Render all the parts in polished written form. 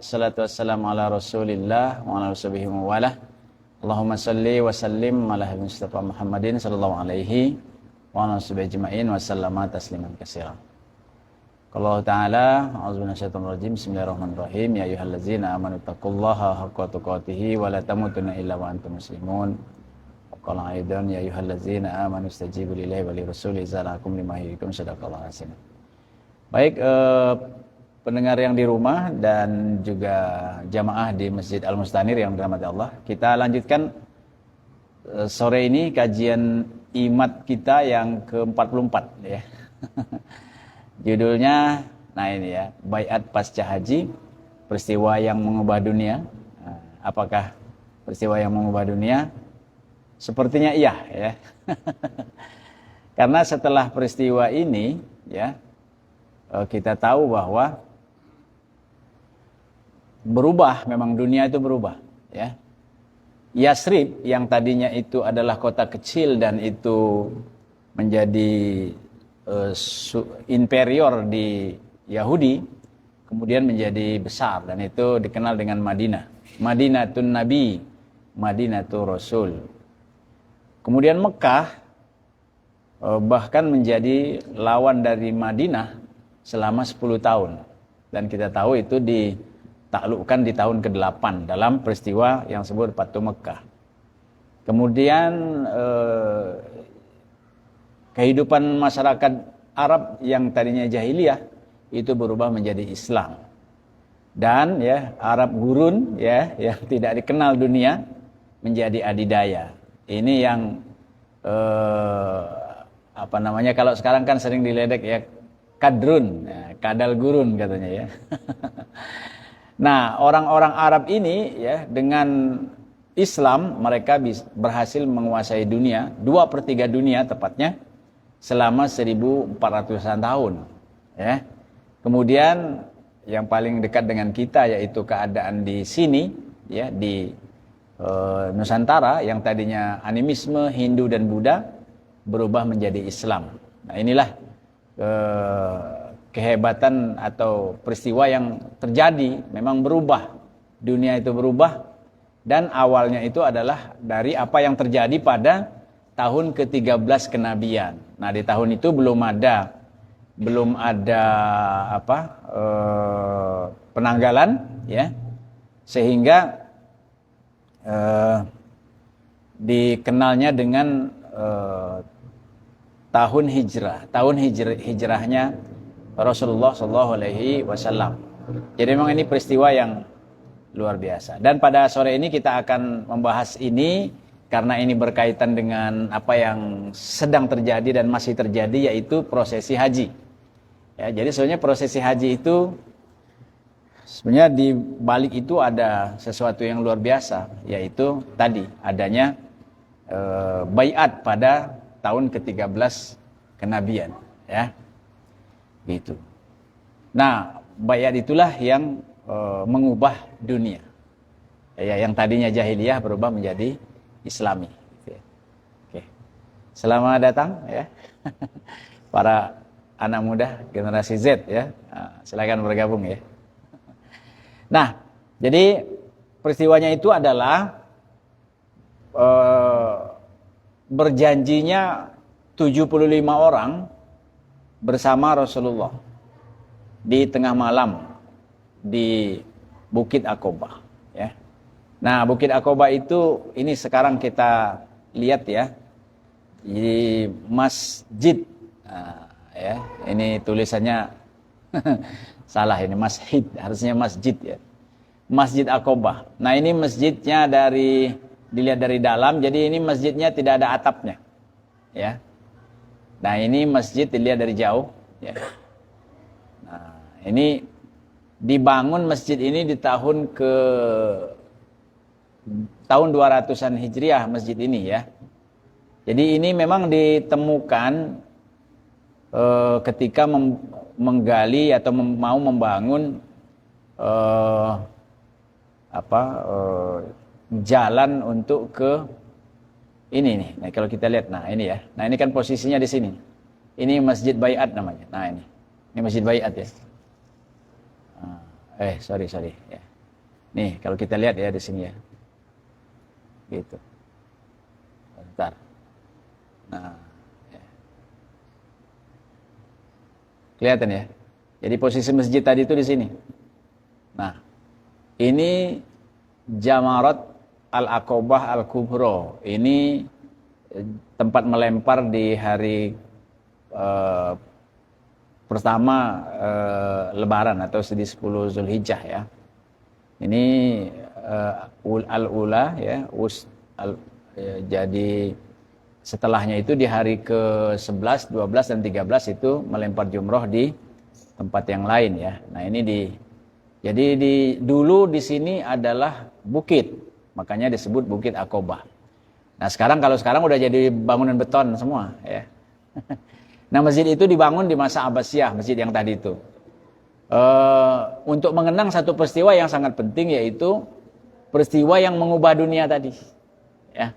salatu wassalamu ala Rasulillah wa ala washabihi wa wala. Allahumma salli wa sallim ala Mustafa Muhammadin sallallahu alaihi wa ala washabihi ajma'in wa sallama tasliman katsiran. Qala ta'ala, a'udzu billahi minasyaitonir rajim. Bismillahirrahmanirrahim. Ya ayyuhallazina amanu taqullaha haqqa tuqatih wa la tamutunna illa wa antum muslimun. Qala aidan ya ayyuhallazina amanu istajibu lillahi wa lirrasuli idza da'akum lima yuhyikum. Shadaqallahu azim. Baik, pendengar yang di rumah dan juga jamaah di Masjid Al-Mustanir yang dirahmati Allah, kita lanjutkan sore ini kajian IMAT kita yang ke-44 ya. Judulnya, nah ini ya, Baiat Pasca Haji, peristiwa yang mengubah dunia. Nah, apakah peristiwa yang mengubah dunia? Sepertinya iya ya. Karena setelah peristiwa ini ya, kita tahu bahwa berubah, memang dunia itu berubah ya. Yasrib yang tadinya itu adalah kota kecil dan itu menjadi inferior di Yahudi, kemudian menjadi besar dan itu dikenal dengan Madinah. Madinatun Nabi, Madinatul Rasul. Kemudian Mekah bahkan menjadi lawan dari Madinah selama 10 tahun. Dan kita tahu itu ditaklukkan di tahun ke-8 dalam peristiwa yang disebut Fathu Mekah. Kemudian kehidupan masyarakat Arab yang tadinya jahiliyah itu berubah menjadi Islam. Dan ya, Arab gurun ya, yang tidak dikenal dunia menjadi adidaya. Ini yang apa namanya, kalau sekarang kan sering diledek ya, kadrun, ya, kadal gurun katanya ya. Nah, orang-orang Arab ini ya, dengan Islam mereka berhasil menguasai dunia, 2/3 dunia tepatnya, selama 1400-an tahun ya. Kemudian yang paling dekat dengan kita yaitu keadaan di sini ya, di Nusantara yang tadinya animisme, Hindu dan Buddha berubah menjadi Islam. Nah, inilah kehebatan atau peristiwa yang terjadi, memang berubah. Dunia itu berubah dan awalnya itu adalah dari apa yang terjadi pada tahun ke-13 kenabian. Nah, di tahun itu belum ada penanggalan ya, sehingga dikenalnya dengan tahun hijrah, hijrahnya Rasulullah SAW. Jadi memang ini peristiwa yang luar biasa. Dan pada sore ini kita akan membahas ini karena ini berkaitan dengan apa yang sedang terjadi dan masih terjadi, yaitu prosesi haji. Ya, jadi sebenarnya prosesi haji itu sebenarnya di balik itu ada sesuatu yang luar biasa, yaitu tadi adanya baiat pada tahun ke-13 kenabian, ya. Gitu. Nah, baiat itulah yang mengubah dunia. Ya, yang tadinya jahiliyah berubah menjadi Islami. Oke. Selamat datang ya. Para anak muda generasi Z ya. Nah, silakan bergabung ya. Nah, jadi peristiwanya itu adalah berjanjinya 75 orang bersama Rasulullah di tengah malam di Bukit Aqobah ya. Nah, Bukit Aqobah itu ini sekarang kita lihat ya, di masjid. Nah, ya, ini tulisannya salah, ini masjid, harusnya masjid ya. Masjid Aqobah. Nah, ini masjidnya dilihat dari dalam, jadi ini masjidnya tidak ada atapnya. Ya. Nah, ini masjid dilihat dari jauh ya. Nah, ini dibangun masjid ini di tahun 200-an Hijriah masjid ini ya. Jadi ini memang ditemukan ketika menggali atau mau membangun jalan untuk ke ini nih. Nah, kalau kita lihat, nah ini ya. Nah, ini kan posisinya di sini. Ini Masjid Baiat namanya. Nah, ini Masjid Baiat ya. Sorry ya. Nih, kalau kita lihat ya di sini ya. Gitu. Bentar. Nah, ya. Kelihatan ya. Jadi posisi masjid tadi itu di sini. Nah, ini Jamarat Al-Aqobah Al-Kubro. Ini tempat melempar di hari pertama Lebaran atau di 10 Zulhijjah ya. Ini Al-Ula ya, jadi setelahnya itu di hari ke-11, 12 dan 13 itu melempar jumroh di tempat yang lain ya. Nah, ini jadi dulu di sini adalah bukit, makanya disebut Bukit Aqobah. Nah, kalau sekarang udah jadi bangunan beton semua ya. Nah, masjid itu dibangun di masa Abbasiyah, masjid yang tadi itu. Untuk mengenang satu peristiwa yang sangat penting, yaitu peristiwa yang mengubah dunia tadi. Ya.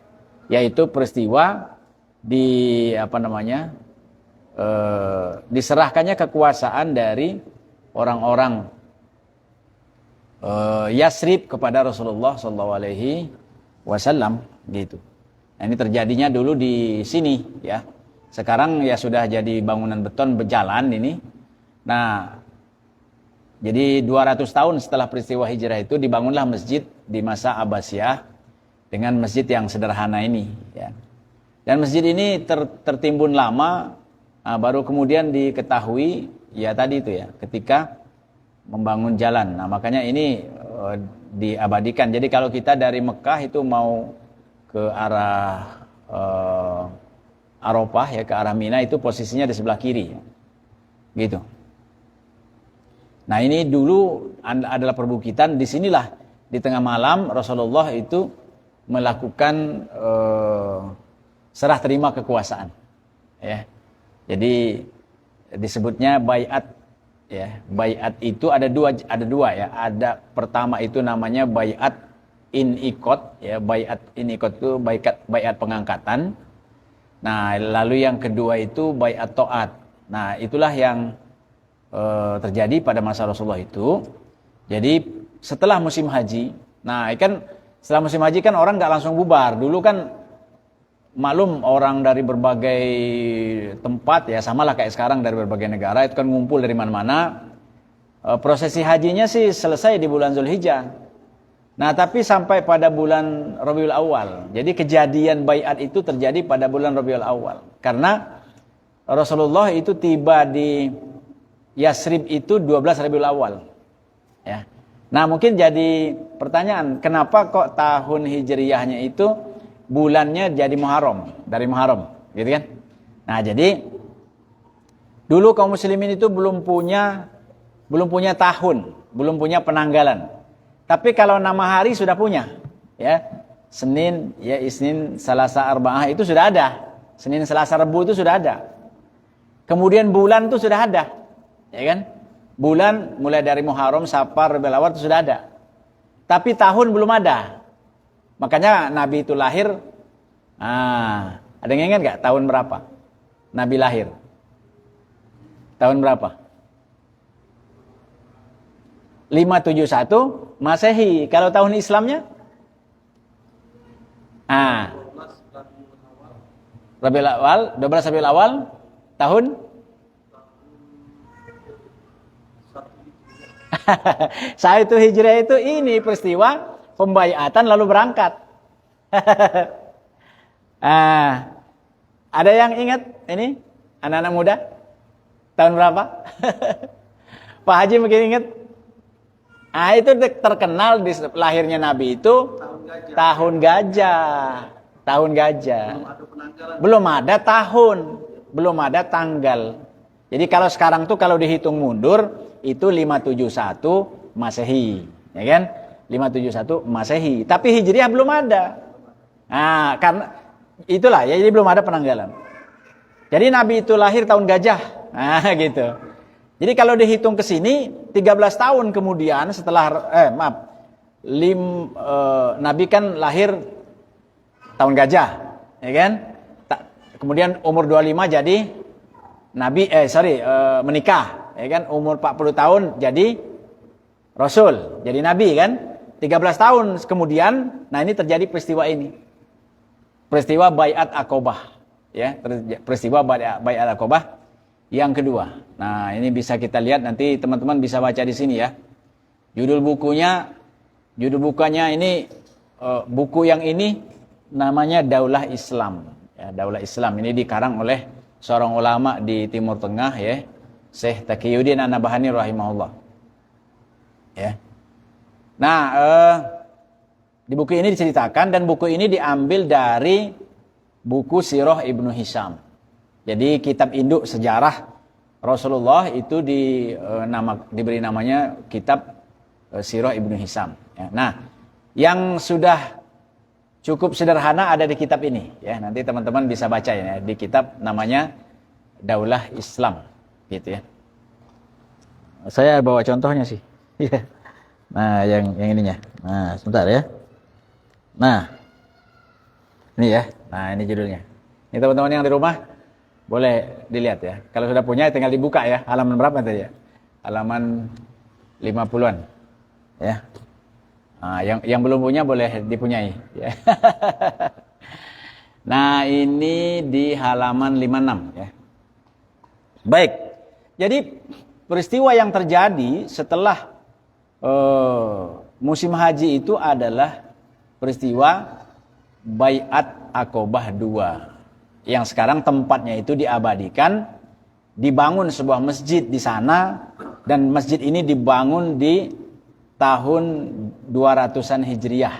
Yaitu peristiwa diserahkannya kekuasaan dari orang-orang Yasrib kepada Rasulullah SAW gitu. Nah, ini terjadinya dulu di sini ya. Sekarang ya sudah jadi bangunan beton berjalan ini. Nah, jadi 200 tahun setelah peristiwa hijrah itu dibangunlah masjid di masa Abbasiyah dengan masjid yang sederhana ini ya. Dan masjid ini tertimbun lama, baru kemudian diketahui ya tadi itu ya, ketika membangun jalan. Nah, makanya ini diabadikan. Jadi kalau kita dari Mekah itu mau ke arah Arafah ya, ke arah Mina, itu posisinya di sebelah kiri gitu. Nah, ini dulu adalah perbukitan. Disinilah di tengah malam Rasulullah itu melakukan serah terima kekuasaan ya. Jadi disebutnya baiat ya. Baiat itu ada dua ya. Ada pertama itu namanya baiat inqiyad ya. Baiat inqiyad itu baiat pengangkatan. Nah, lalu yang kedua itu baiat taat. Nah, itulah yang terjadi pada masa Rasulullah itu. Jadi setelah musim haji, nah kan setelah musim haji kan orang nggak langsung bubar. Dulu kan maklum orang dari berbagai tempat ya, sama lah kayak sekarang dari berbagai negara itu kan ngumpul dari mana-mana. Prosesi hajinya sih selesai di bulan Zulhijjah. Nah, tapi sampai pada bulan Rabiul Awal. Jadi kejadian baiat itu terjadi pada bulan Rabiul Awal. Karena Rasulullah itu tiba di Yasrib itu 12 Rabiul Awal. Ya. Nah, mungkin jadi pertanyaan, kenapa kok tahun Hijriyahnya itu bulannya jadi Muharram, dari Muharram, gitu kan? Nah, jadi dulu kaum muslimin itu belum punya tahun, belum punya penanggalan. Tapi kalau nama hari sudah punya, ya. Senin, ya Isnin, Selasa, Arba'ah itu sudah ada. Senin, Selasa, Rabu itu sudah ada. Kemudian bulan itu sudah ada. Ya kan? Bulan mulai dari Muharram, Safar, Rabiul Awal itu sudah ada. Tapi tahun belum ada. Makanya Nabi itu lahir. Ada yang ingat gak tahun berapa Nabi lahir? Tahun berapa? 571 Masehi. Kalau tahun Islamnya? Rabiul Awal, 12 Rabiul Awal tahun saya itu hijrah itu ini peristiwa pembaiatan lalu berangkat. Ada yang ingat ini anak-anak muda? Tahun berapa? Pak Haji mungkin ingat? Itu terkenal di lahirnya Nabi itu tahun gajah. Tahun gajah. Belum ada tahun, belum ada tanggal. Jadi kalau sekarang tuh kalau dihitung mundur itu 571 Masehi, ya kan? 571 Masehi. Tapi Hijriah belum ada. Nah, karena itulah ya, jadi belum ada penanggalan. Jadi Nabi itu lahir tahun gajah. Nah, gitu. Jadi kalau dihitung ke sini 13 tahun kemudian setelah Nabi kan lahir tahun gajah, ya kan? Kemudian umur 25 jadi Nabi menikah, ya kan? Umur 40 tahun jadi Rasul, jadi Nabi kan? 13 tahun kemudian, nah ini terjadi peristiwa ini. Peristiwa Bai'at Aqobah. Ya, peristiwa Bai'at Aqobah yang kedua. Nah, ini bisa kita lihat, nanti teman-teman bisa baca di sini ya. Judul bukunya ini, buku yang ini namanya Daulah Islam. Ya, Daulah Islam ini dikarang oleh seorang ulama di Timur Tengah ya, Syekh Taqiyuddin An-Nabhani rahimahullah. Ya. Nah, di buku ini diceritakan, dan buku ini diambil dari buku Sirah Ibnu Hisham. Jadi kitab induk sejarah Rasulullah itu diberi namanya kitab Sirah Ibnu Hisham. Ya. Nah, yang sudah cukup sederhana ada di kitab ini. Ya, nanti teman-teman bisa baca ya, di kitab namanya Daulah Islam, gitu ya. Saya bawa contohnya sih. Nah, yang ininya. Nah, sebentar ya. Nah, ini ya. Nah, ini judulnya. Ini teman-teman yang di rumah boleh dilihat ya. Kalau sudah punya tinggal dibuka ya. Halaman berapa tadi ya? Halaman 50-an. Ya. Nah, yang belum punya boleh dipunyai ya. Nah, ini di halaman 56 ya. Baik. Jadi peristiwa yang terjadi setelah musim haji itu adalah peristiwa Bai'at Aqobah II, yang sekarang tempatnya itu diabadikan, dibangun sebuah masjid di sana, dan masjid ini dibangun di tahun 200-an Hijriah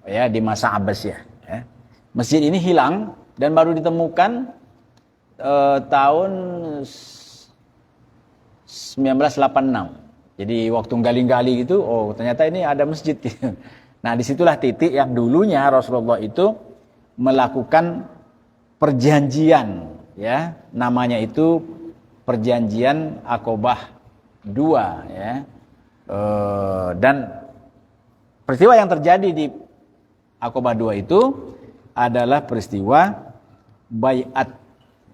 ya, di masa Abbasiyah ya. Masjid ini hilang dan baru ditemukan tahun 1986. Jadi waktu gali-gali gitu, oh ternyata ini ada masjid. Nah, disitulah titik yang dulunya Rasulullah itu melakukan perjanjian, ya, namanya itu Perjanjian Aqobah II, ya. Dan peristiwa yang terjadi di Aqobah II itu adalah peristiwa Bai'at,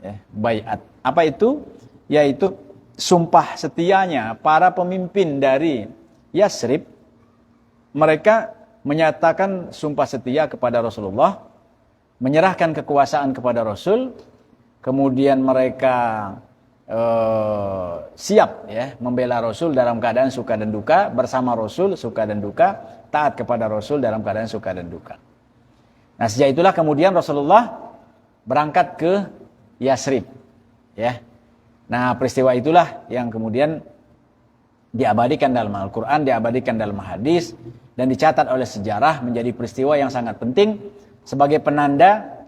ya, Bai'at. Apa itu? Yaitu sumpah setianya para pemimpin dari Yasrib. Mereka menyatakan sumpah setia kepada Rasulullah, menyerahkan kekuasaan kepada Rasul, kemudian mereka siap ya membela Rasul dalam keadaan suka dan duka, bersama Rasul suka dan duka, taat kepada Rasul dalam keadaan suka dan duka. Nah, sejak itulah kemudian Rasulullah berangkat ke Yasrib ya. Nah, peristiwa itulah yang kemudian diabadikan dalam Al-Quran, diabadikan dalam hadis, dan dicatat oleh sejarah menjadi peristiwa yang sangat penting sebagai penanda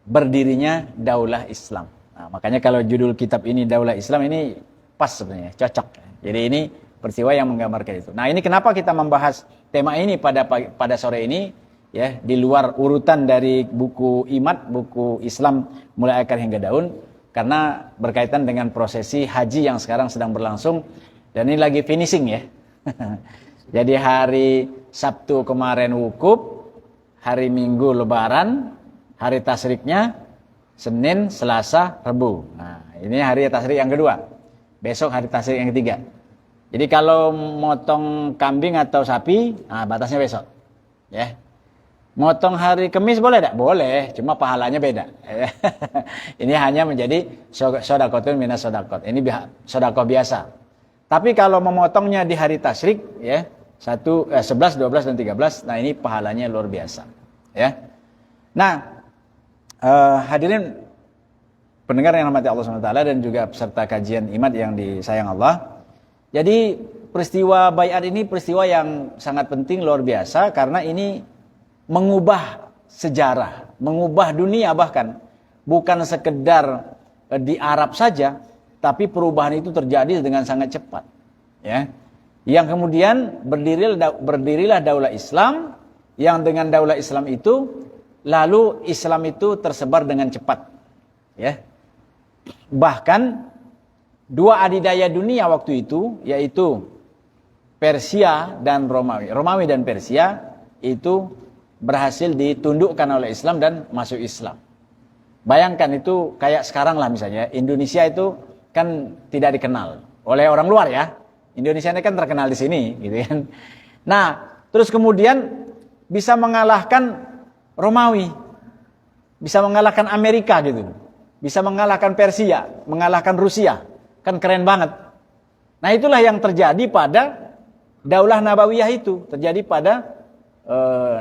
berdirinya Daulah Islam. Nah, makanya kalau judul kitab ini Daulah Islam ini pas sebenarnya, cocok. Jadi ini peristiwa yang menggambarkan itu. Nah, ini kenapa kita membahas tema ini pada sore ini ya, di luar urutan dari buku Imad, buku Islam mulai akar hingga daun, karena berkaitan dengan prosesi haji yang sekarang sedang berlangsung, dan ini lagi finishing ya. Jadi hari Sabtu kemarin wukuf, hari Minggu lebaran, hari tasriknya Senin, Selasa, Rabu. Nah, ini hari tasrik yang kedua. Besok hari tasrik yang ketiga. Jadi kalau motong kambing atau sapi, nah batasnya besok. Ya. Motong hari Kamis boleh tak? Boleh, cuma pahalanya beda. Ini hanya menjadi sodakotun minas sodakot. Ini sodakoh biasa. Tapi kalau memotongnya di hari tasyrik, ya 11, 12, dan 13, nah ini pahalanya luar biasa. Ya. Nah, hadirin pendengar yang dirahmati Allah SWT dan juga peserta kajian Imad yang disayang Allah. Jadi peristiwa Bai'at ini peristiwa yang sangat penting, luar biasa, karena ini mengubah sejarah, mengubah dunia bahkan. Bukan sekedar di Arab saja, tapi perubahan itu terjadi dengan sangat cepat. Ya. Yang kemudian berdirilah Daulah Islam, yang dengan Daulah Islam itu, lalu Islam itu tersebar dengan cepat. Ya. Bahkan dua adidaya dunia waktu itu, yaitu Persia dan Romawi. Romawi dan Persia itu berhasil ditundukkan oleh Islam dan masuk Islam. Bayangkan itu kayak sekarang lah misalnya, Indonesia itu kan tidak dikenal oleh orang luar ya. Indonesia ini kan terkenal di sini gitu kan. Nah, terus kemudian bisa mengalahkan Romawi, bisa mengalahkan Amerika gitu, bisa mengalahkan Persia, mengalahkan Rusia, kan keren banget. Nah, itulah yang terjadi pada Daulah Nabawiyah itu, terjadi pada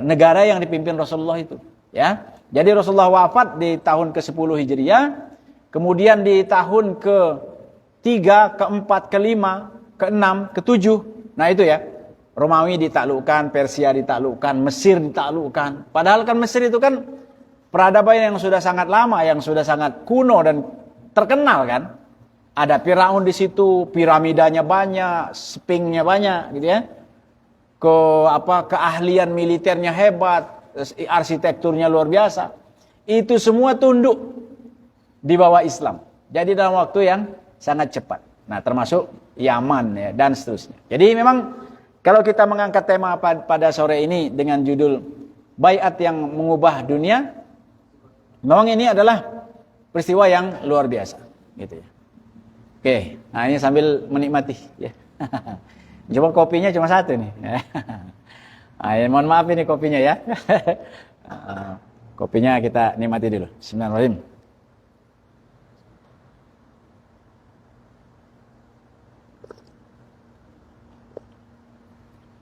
negara yang dipimpin Rasulullah itu, ya. Jadi Rasulullah wafat di tahun ke-10 Hijriah, kemudian di tahun ke-3, ke-4, ke-5, ke-6, ke-7. Nah itu ya, Romawi ditaklukkan, Persia ditaklukkan, Mesir ditaklukkan. Padahal kan Mesir itu kan peradaban yang sudah sangat lama, yang sudah sangat kuno dan terkenal kan. Ada Firaun di situ, piramidanya banyak, sphinxnya banyak gitu ya. Keahlian militernya hebat, arsitekturnya luar biasa. Itu semua tunduk di bawah Islam. Jadi dalam waktu yang sangat cepat. Nah, termasuk Yaman ya, dan seterusnya. Jadi memang kalau kita mengangkat tema pada sore ini dengan judul Baiat yang mengubah dunia, memang ini adalah peristiwa yang luar biasa, gitu ya. Oke, nah ini sambil menikmati ya. Coba kopinya cuma satu nih. Nah, ya, mohon maaf ini kopinya ya. Kopinya kita nikmati dulu. Bismillahirrahmanirrahim.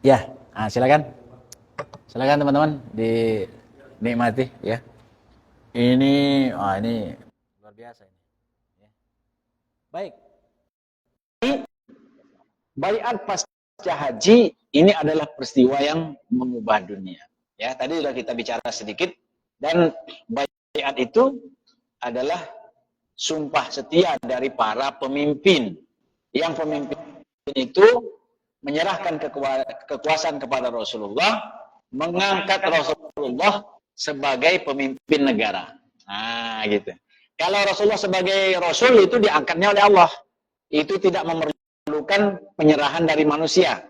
Ya, silakan. Silakan teman-teman dinikmati ya. Ini luar biasa ini. Ya. Baik. Baiat pasca haji ini adalah peristiwa yang mengubah dunia. Ya, tadi sudah kita bicara sedikit, dan baiat itu adalah sumpah setia dari para pemimpin. Yang pemimpin itu menyerahkan kekuasaan kepada Rasulullah, mengangkat Rasulullah sebagai pemimpin negara. Nah, gitu. Kalau Rasulullah sebagai Rasul itu diangkatnya oleh Allah. Itu tidak memerlukan penyerahan dari manusia.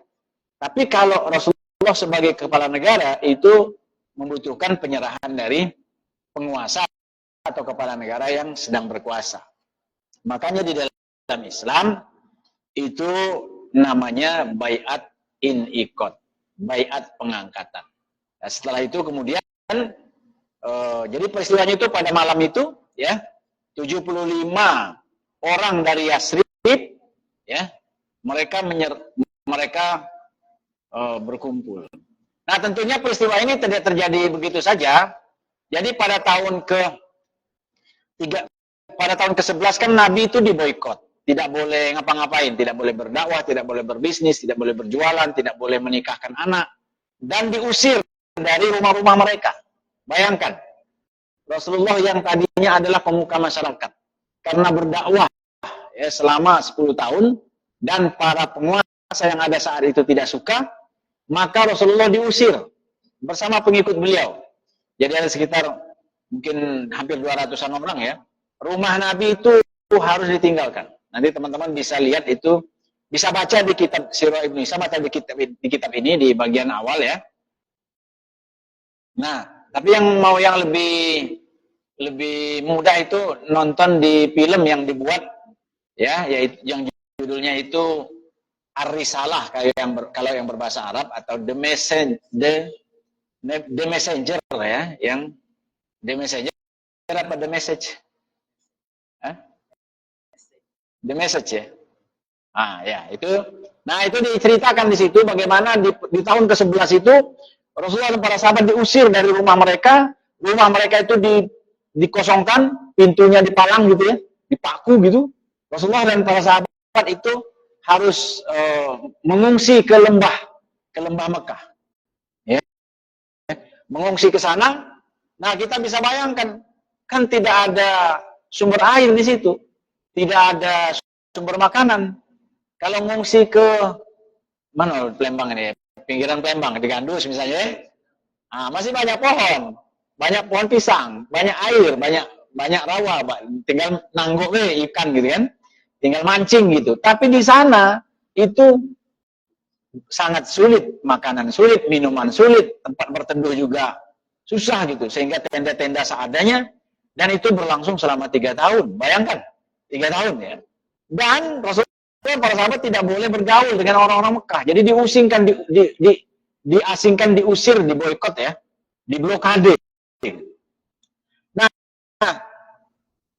Tapi kalau Rasulullah sebagai kepala negara itu membutuhkan penyerahan dari penguasa atau kepala negara yang sedang berkuasa. Makanya di dalam Islam itu namanya baiat in-iqad, baiat pengangkatan. Nah, setelah itu kemudian jadi peristiwanya itu pada malam itu ya, 75 orang dari Yasrib ya, mereka berkumpul. Nah, tentunya peristiwa ini tidak terjadi begitu saja. Jadi pada tahun ke-11 kan Nabi itu diboikot. Tidak boleh ngapa-ngapain, tidak boleh berdakwah, tidak boleh berbisnis, tidak boleh berjualan, tidak boleh menikahkan anak, dan diusir dari rumah-rumah mereka. Bayangkan, Rasulullah yang tadinya adalah pemuka masyarakat, karena berdakwah ya, selama 10 tahun, dan para penguasa yang ada saat itu tidak suka, maka Rasulullah diusir bersama pengikut beliau. Jadi ada sekitar mungkin hampir 200-an orang ya. Rumah Nabi itu harus ditinggalkan. Nanti teman-teman bisa lihat itu, bisa baca di kitab Sirah Ibnu Hisham atau di kitab ini di bagian awal ya. Nah, tapi yang mau yang lebih mudah itu nonton di film yang dibuat ya, yaitu yang judulnya itu Ar-Risalah kalau yang berbahasa Arab, atau The Messenger ya, yang The Messenger apa The Message? The Message ya. Ya, itu. Nah, itu diceritakan di situ bagaimana di tahun ke-11 itu Rasulullah dan para sahabat diusir dari rumah mereka itu dikosongkan, pintunya dipalang gitu ya, dipaku gitu. Rasulullah dan para sahabat itu harus mengungsi ke lembah Mekah. Ya. Mengungsi ke sana. Nah, kita bisa bayangkan, kan tidak ada sumber air di situ. Tidak ada sumber makanan. Kalau mengungsi ke mana Palembang ini, pinggiran Palembang, di Gandus misalnya, masih banyak pohon pisang, banyak air, banyak rawa, tinggal nanggok ikan gitu kan, tinggal mancing gitu. Tapi di sana itu sangat sulit, makanan sulit, minuman sulit, tempat berteduh juga susah gitu, sehingga tenda-tenda seadanya, dan itu berlangsung selama 3 tahun. Bayangkan, 3 tahun ya. Dan Rasulullah para sahabat tidak boleh bergaul dengan orang-orang Mekah. Jadi diusingkan, diasingkan, diusir, diboikot ya, diblokade. Nah,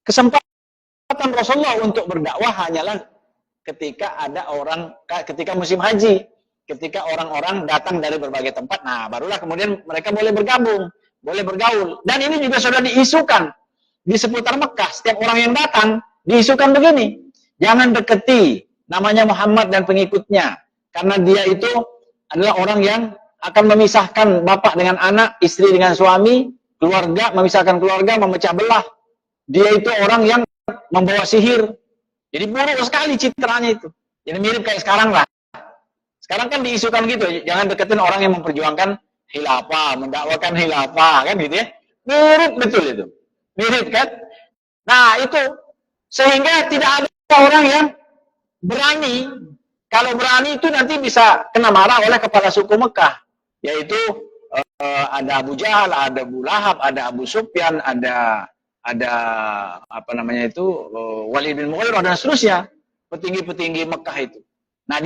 kesempatan Rasulullah untuk berdakwah hanyalah ketika musim haji, ketika orang-orang datang dari berbagai tempat. Nah, barulah kemudian mereka boleh bergabung, boleh bergaul. Dan ini juga sudah diisukan di seputar Mekah. Setiap orang yang datang diisukan begini, jangan deketi namanya Muhammad dan pengikutnya, karena dia itu adalah orang yang akan memisahkan bapak dengan anak, istri dengan suami, keluarga, memisahkan keluarga, memecah belah. Dia itu orang yang membawa sihir. Jadi buruk sekali citranya itu. Jadi mirip kayak sekarang lah. Sekarang kan diisukan gitu, jangan deketin orang yang memperjuangkan khilafah, mendakwakan khilafah, kan gitu ya. Mirip betul itu. Mirip kan? Nah itu, sehingga tidak ada orang yang berani. Kalau berani itu nanti bisa kena marah oleh kepala suku Mekah. Yaitu ada Abu Jahal, ada Abu Lahab, ada Abu Sufyan, ada apa namanya itu, Walid bin Mughirah dan seterusnya, petinggi-petinggi Mekah itu. Nah,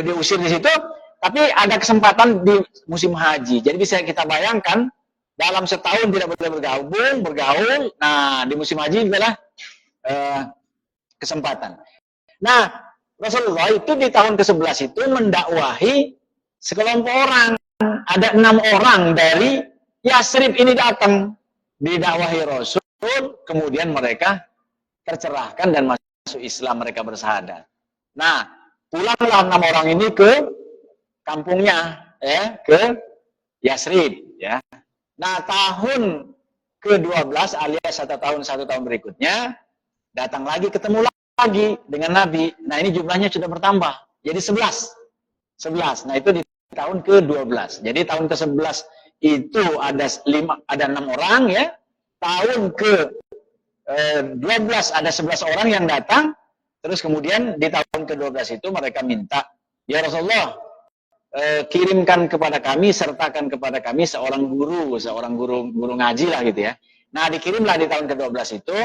diusir di situ, tapi ada kesempatan di musim haji. Jadi bisa kita bayangkan, dalam setahun tidak boleh bergaul. Nah, di musim haji adalah kesempatan. Nah, Rasulullah itu di tahun ke-11 itu mendakwahi sekelompok orang. Ada 6 orang dari Yasrib ini datang, didakwahi Rasul, kemudian mereka tercerahkan dan masuk Islam, mereka bersahadat. Nah, pulanglah 6 orang ini ke kampungnya, ya, ke Yasrib, ya. Nah, tahun ke-12 alias satu tahun berikutnya, datang lagi, ketemu lagi dengan Nabi. Nah, ini jumlahnya sudah bertambah, jadi 11. Nah, itu di tahun ke-12. Jadi tahun ke-11 itu ada 6 orang ya. Tahun ke-12 ada 11 orang yang datang. Terus kemudian di tahun ke-12 itu mereka minta, ya Rasulullah, kirimkan kepada kami, sertakan kepada kami seorang guru ngaji lah gitu ya. Nah, dikirimlah di tahun ke-12 itu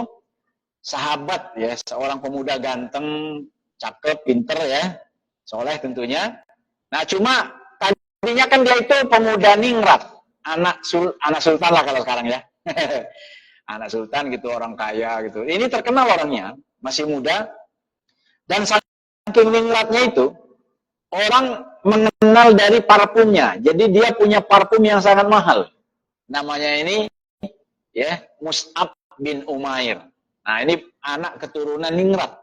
sahabat ya, seorang pemuda ganteng, cakep, pinter ya, soleh tentunya. Nah, cuma tadinya kan dia itu pemuda ningrat, anak sultan lah kalau sekarang ya. Anak sultan gitu, orang kaya gitu. Ini terkenal orangnya, masih muda. Dan saking ningratnya itu, orang mengenal dari parfumnya. Jadi dia punya parfum yang sangat mahal. Namanya ini ya, Mus'ab bin Umair. Nah, ini anak keturunan ningrat.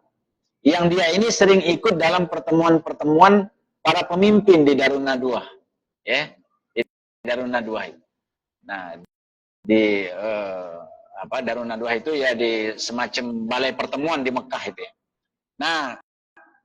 Yang dia ini sering ikut dalam pertemuan-pertemuan para pemimpin di Darun Nadwah. Ya, di Darun Nadwah. Nah, di Darun Nadwah itu ya di semacam balai pertemuan di Mekah itu ya. Nah,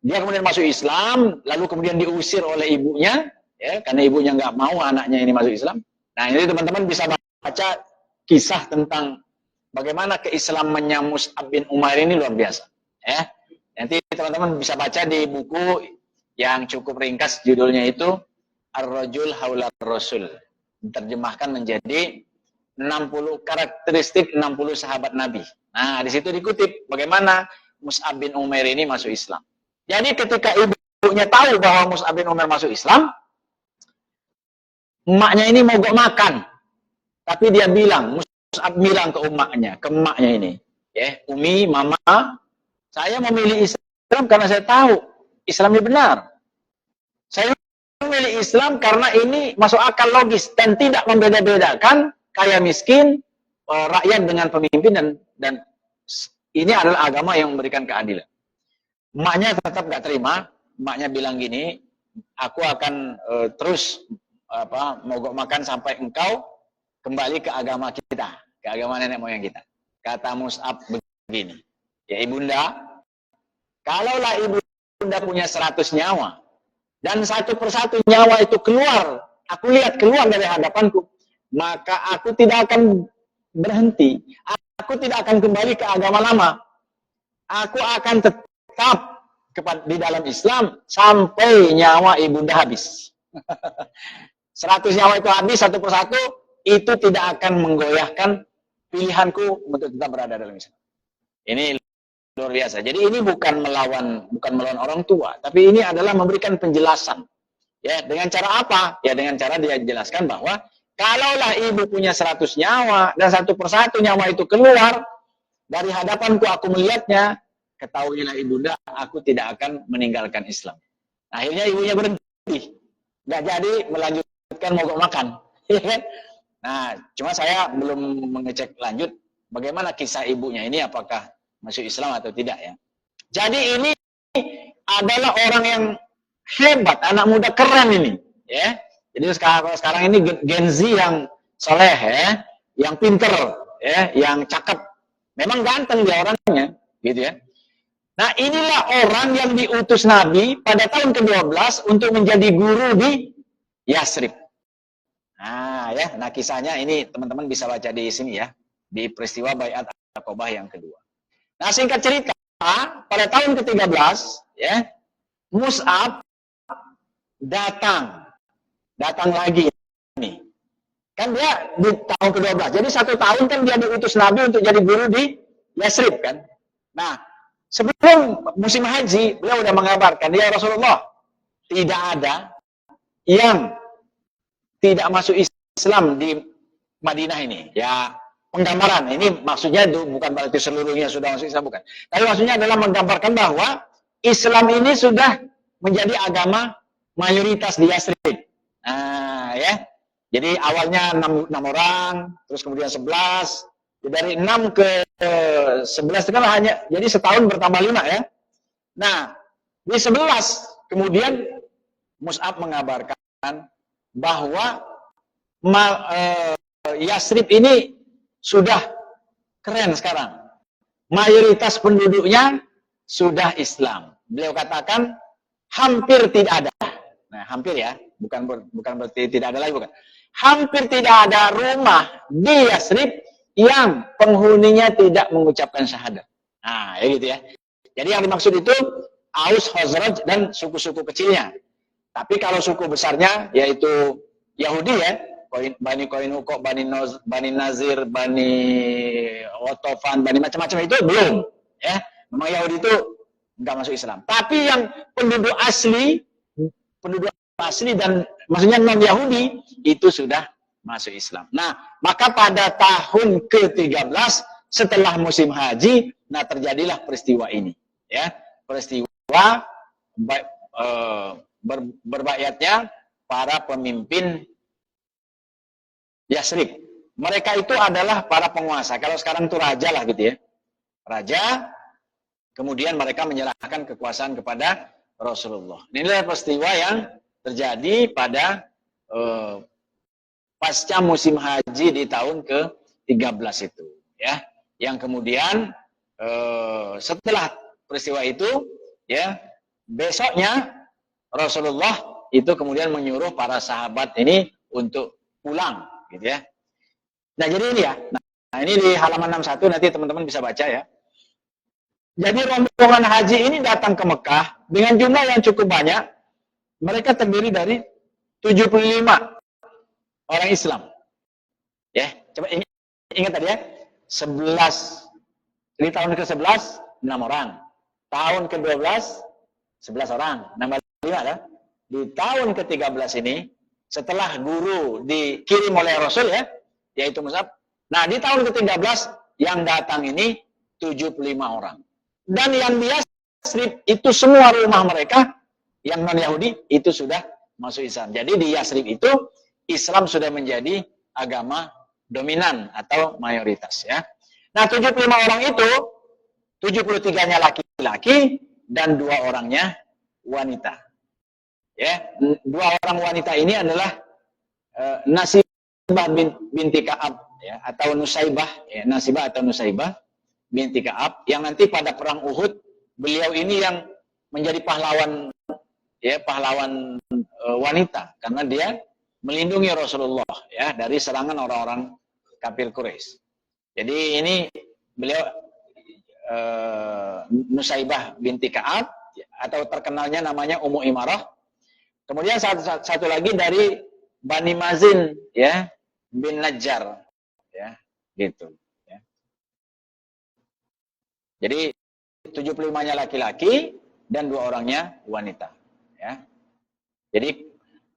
dia kemudian masuk Islam, lalu kemudian diusir oleh ibunya, ya, karena ibunya nggak mau anaknya ini masuk Islam. Nah, ini teman-teman bisa baca kisah tentang bagaimana keislamannya Mus'ab bin Umair ini luar biasa. Ya. Nanti teman-teman bisa baca di buku yang cukup ringkas, judulnya itu Ar-Rajul Haular Rasul. Diterjemahkan menjadi 60 karakteristik 60 sahabat Nabi. Nah, di situ dikutip bagaimana Mus'ab bin Umair ini masuk Islam. Jadi ketika ibunya tahu bahwa Mus'ab bin Umair masuk Islam, emaknya ini mogok makan. Tapi dia bilang, Mus'ab bilang ke emaknya ini, ya, Umi, Mama, saya memilih Islam karena saya tahu Islamnya benar. Saya memilih Islam karena ini masuk akal logis dan tidak membeda-bedakan kaya miskin, rakyat dengan pemimpin, dan ini adalah agama yang memberikan keadilan. Emaknya tetap nggak terima. Emaknya bilang gini, aku akan terus mogok makan sampai engkau kembali ke agama kita, ke agama nenek moyang kita. Kata Mus'ab begini, ya ibunda, kalaulah ibunda punya 100 nyawa dan satu persatu nyawa itu keluar, aku lihat keluar dari hadapanku, maka aku tidak akan berhenti. Aku tidak akan kembali ke agama lama. Aku akan tetap di dalam Islam sampai nyawa ibunda habis. 100 nyawa itu habis satu persatu, itu tidak akan menggoyahkan pilihanku untuk tetap berada dalam Islam. Ini luar biasa. Jadi ini bukan melawan orang tua, tapi ini adalah memberikan penjelasan Ya, dengan cara apa? Ya, dengan cara dia jelaskan bahwa kalaulah ibu punya 100 nyawa dan satu persatu nyawa itu keluar dari hadapanku, aku melihatnya, ketahuilah ibunda, aku tidak akan meninggalkan Islam. Akhirnya ibunya berhenti, nggak jadi melanjutkan mogok makan. Nah, cuma saya belum mengecek lanjut bagaimana kisah ibunya ini, apakah masuk Islam atau tidak ya. Jadi ini adalah orang yang hebat, anak muda keren ini, ya. Jadi sekarang ini Gen Z yang soleh ya, yang pinter ya, yang cakep. Memang ganteng dia orangnya, gitu ya. Nah, inilah orang yang diutus Nabi pada tahun ke-12 untuk menjadi guru di Yasrib. Nah, ya, nah kisahnya ini teman-teman bisa baca di sini ya, di peristiwa Baiat Aqabah yang kedua. Nah, singkat cerita, pada tahun ke-13 ya, Mus'ab datang lagi nih. Kan dia di tahun ke-12. Jadi 1 tahun kan dia diutus Nabi untuk jadi guru di Yasrib kan. Nah, sebelum musim haji, beliau sudah mengabarkan, ya Rasulullah, tidak ada yang tidak masuk Islam di Madinah ini. Ya, penggambaran. Ini maksudnya itu bukan berarti seluruhnya sudah masuk Islam, bukan. Tapi maksudnya adalah menggambarkan bahwa Islam ini sudah menjadi agama mayoritas di Yasrib. Nah, ya. Jadi awalnya 6 orang, terus kemudian 11. Dari 6 ke 11 itu kan hanya, jadi setahun bertambah 5 ya. Nah, di 11 kemudian Mus'ab mengabarkan bahwa Yasrib ini sudah keren sekarang. Mayoritas penduduknya sudah Islam. Beliau katakan hampir tidak ada. Nah, hampir ya, bukan berarti tidak ada lagi, bukan. Hampir tidak ada rumah di Yasrib yang penghuninya tidak mengucapkan syahadat. Nah, ya gitu ya. Jadi yang dimaksud itu Aus, Khazraj dan suku-suku kecilnya. Tapi kalau suku besarnya yaitu Yahudi ya, Bani Qainuqa, Bani Nazir, Bani Ghatafan, Bani macam-macam itu belum ya. Memang Yahudi itu enggak masuk Islam. Tapi yang penduduk asli dan maksudnya non-Yahudi itu sudah masuk Islam. Nah, maka pada tahun ke-13 setelah musim haji, nah terjadilah peristiwa ini ya. Peristiwa berbaiatnya para pemimpin Yasrib. Mereka itu adalah para penguasa. Kalau sekarang itu raja lah gitu ya. Raja, kemudian mereka menyerahkan kekuasaan kepada Rasulullah. Inilah peristiwa yang terjadi pada pasca musim haji di tahun ke-13 itu. Ya, yang kemudian setelah peristiwa itu, ya besoknya Rasulullah itu kemudian menyuruh para sahabat ini untuk pulang, gitu ya. Nah, jadi ini ya. Nah, ini di halaman 61 nanti teman-teman bisa baca ya. Jadi rombongan haji ini datang ke Mekah dengan jumlah yang cukup banyak. Mereka terdiri dari 75 orang Islam. Ya, coba ingat tadi ya. 11. Di tahun ke-11 6 orang. Tahun ke-12 11 orang. Nambah 5 ya. Di tahun ke-13 ini setelah guru dikirim oleh Rasul ya, yaitu Mus'ab. Nah, di tahun ke-13 yang datang ini 75 orang. Dan yang di Yasrib itu semua rumah mereka yang non-Yahudi itu sudah masuk Islam. Jadi di Yasrib itu Islam sudah menjadi agama dominan atau mayoritas ya. Nah, 75 orang itu 73-nya laki-laki dan 2 orangnya wanita. Ya, 2 orang wanita ini adalah Nasibah binti Ka'ab ya, atau Nusaibah ya, Nasibah atau Nusaibah binti Ka'ab yang nanti pada perang Uhud beliau ini yang menjadi pahlawan ya, pahlawan wanita karena dia melindungi Rasulullah ya dari serangan orang-orang kafir Quraisy. Jadi ini beliau Nusaibah binti Ka'ab atau terkenalnya namanya Ummu Imarah. Kemudian satu lagi dari Bani Mazin ya bin Najjar ya gitu ya. Jadi 75-nya laki-laki dan 2 orangnya wanita ya. Jadi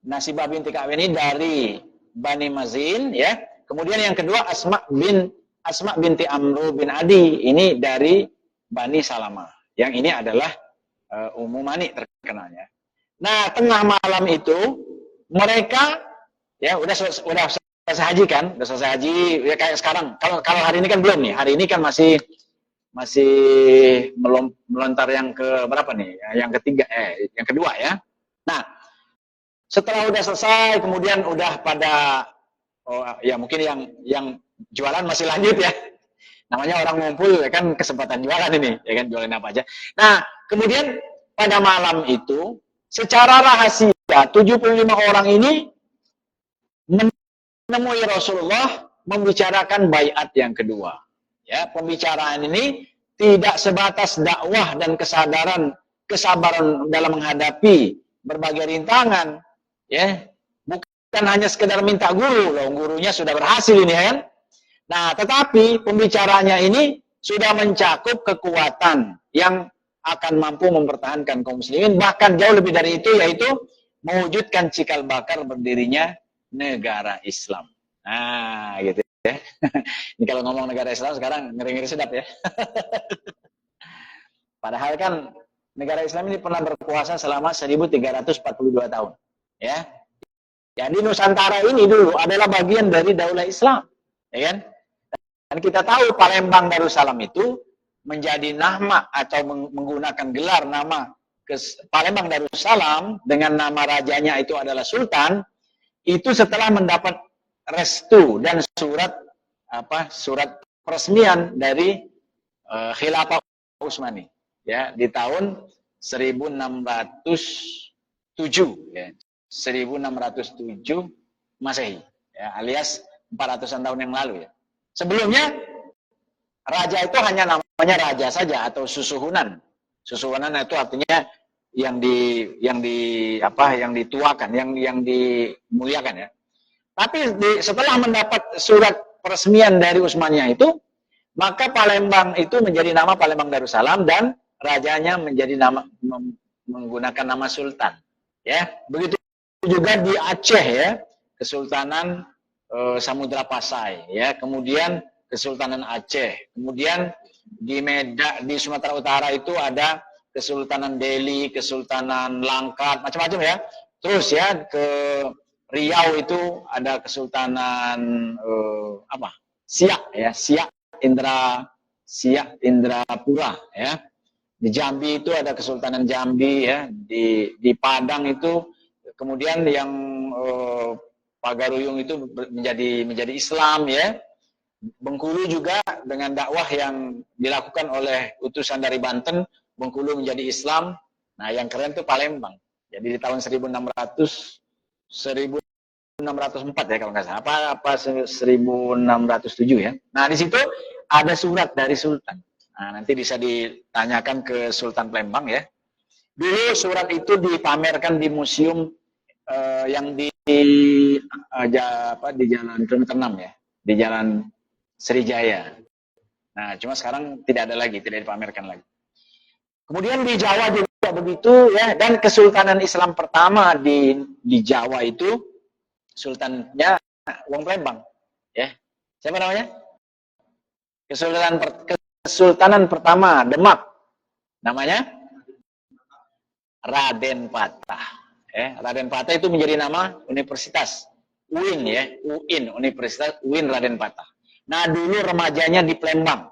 Nasibah binti Ka'ab ini dari Bani Mazin, ya. Kemudian yang kedua Asma binti Amru bin Adi, ini dari Bani Salamah. Yang ini adalah Ummu Mani terkenalnya. Nah, tengah malam itu mereka ya udah selesai haji kan, udah selesai haji ya kayak sekarang. Kalau hari ini kan belum nih. Hari ini kan masih melontar yang ke berapa nih? Yang ketiga yang kedua ya. Nah, setelah udah selesai kemudian udah pada ya mungkin yang jualan masih lanjut ya. Namanya orang ngumpul ya kan, kesempatan jualan ini ya kan, jualan apa aja. Nah, kemudian pada malam itu secara rahasia 75 orang ini menemui Rasulullah membicarakan baiat yang kedua. Ya, pembicaraan ini tidak sebatas dakwah dan kesabaran dalam menghadapi berbagai rintangan, ya. Bukan hanya sekedar minta guru, loh, gurunya sudah berhasil ini kan. Nah, tetapi pembicaranya ini sudah mencakup kekuatan yang akan mampu mempertahankan kaum muslimin, bahkan jauh lebih dari itu, yaitu mewujudkan cikal bakal berdirinya negara Islam. Nah, gitu ya. Ini kalau ngomong negara Islam sekarang ngeri-ngeri sedap ya. Padahal kan negara Islam ini pernah berkuasa selama 1342 tahun. Ya. Jadi Nusantara ini dulu adalah bagian dari daulah Islam. Ya kan? Dan kita tahu Palembang Darussalam itu menjadi nama atau menggunakan gelar nama Palembang Darussalam dengan nama rajanya itu adalah Sultan, itu setelah mendapat restu dan surat peresmian dari Khilafah Utsmani ya di tahun 1607 ya. 1607 Masehi ya, alias 400-an tahun yang lalu ya. Sebelumnya raja itu hanya namanya raja saja atau susuhunan. Susuhunan itu artinya yang dituakan, yang dimuliakan ya. Tapi setelah mendapat surat peresmian dari Utsmaniyah itu, maka Palembang itu menjadi nama Palembang Darussalam dan rajanya menjadi menggunakan nama sultan. Ya, begitu juga di Aceh ya, Kesultanan Samudra Pasai ya, kemudian Kesultanan Aceh, kemudian di Sumatera Utara itu ada Kesultanan Deli, Kesultanan Langkat, macam-macam ya. Terus ya ke Riau itu ada Kesultanan Siak ya, Siak Indrapura ya. Di Jambi itu ada Kesultanan Jambi ya, di Padang itu kemudian yang Pagaruyung itu menjadi Islam ya. Bengkulu juga dengan dakwah yang dilakukan oleh utusan dari Banten, Bengkulu menjadi Islam. Nah, yang keren itu Palembang. Jadi di tahun 1604 ya kalau nggak salah, apa 1607 ya. Nah, di situ ada surat dari Sultan. Nah, nanti bisa ditanyakan ke Sultan Palembang ya. Dulu surat itu dipamerkan di museum yang di Jalan Kilometer 6 ya, di Jalan Sriwijaya. Nah, cuma sekarang tidak ada lagi, tidak dipamerkan lagi. Kemudian di Jawa juga begitu ya, dan Kesultanan Islam pertama di Jawa itu sultannya Wong Palembang ya. Siapa namanya? Kesultanan pertama Demak. Namanya Raden Patah. Raden Patah itu menjadi nama universitas UIN ya, Universitas UIN Raden Patah. Nah, dulu remajanya di Palembang.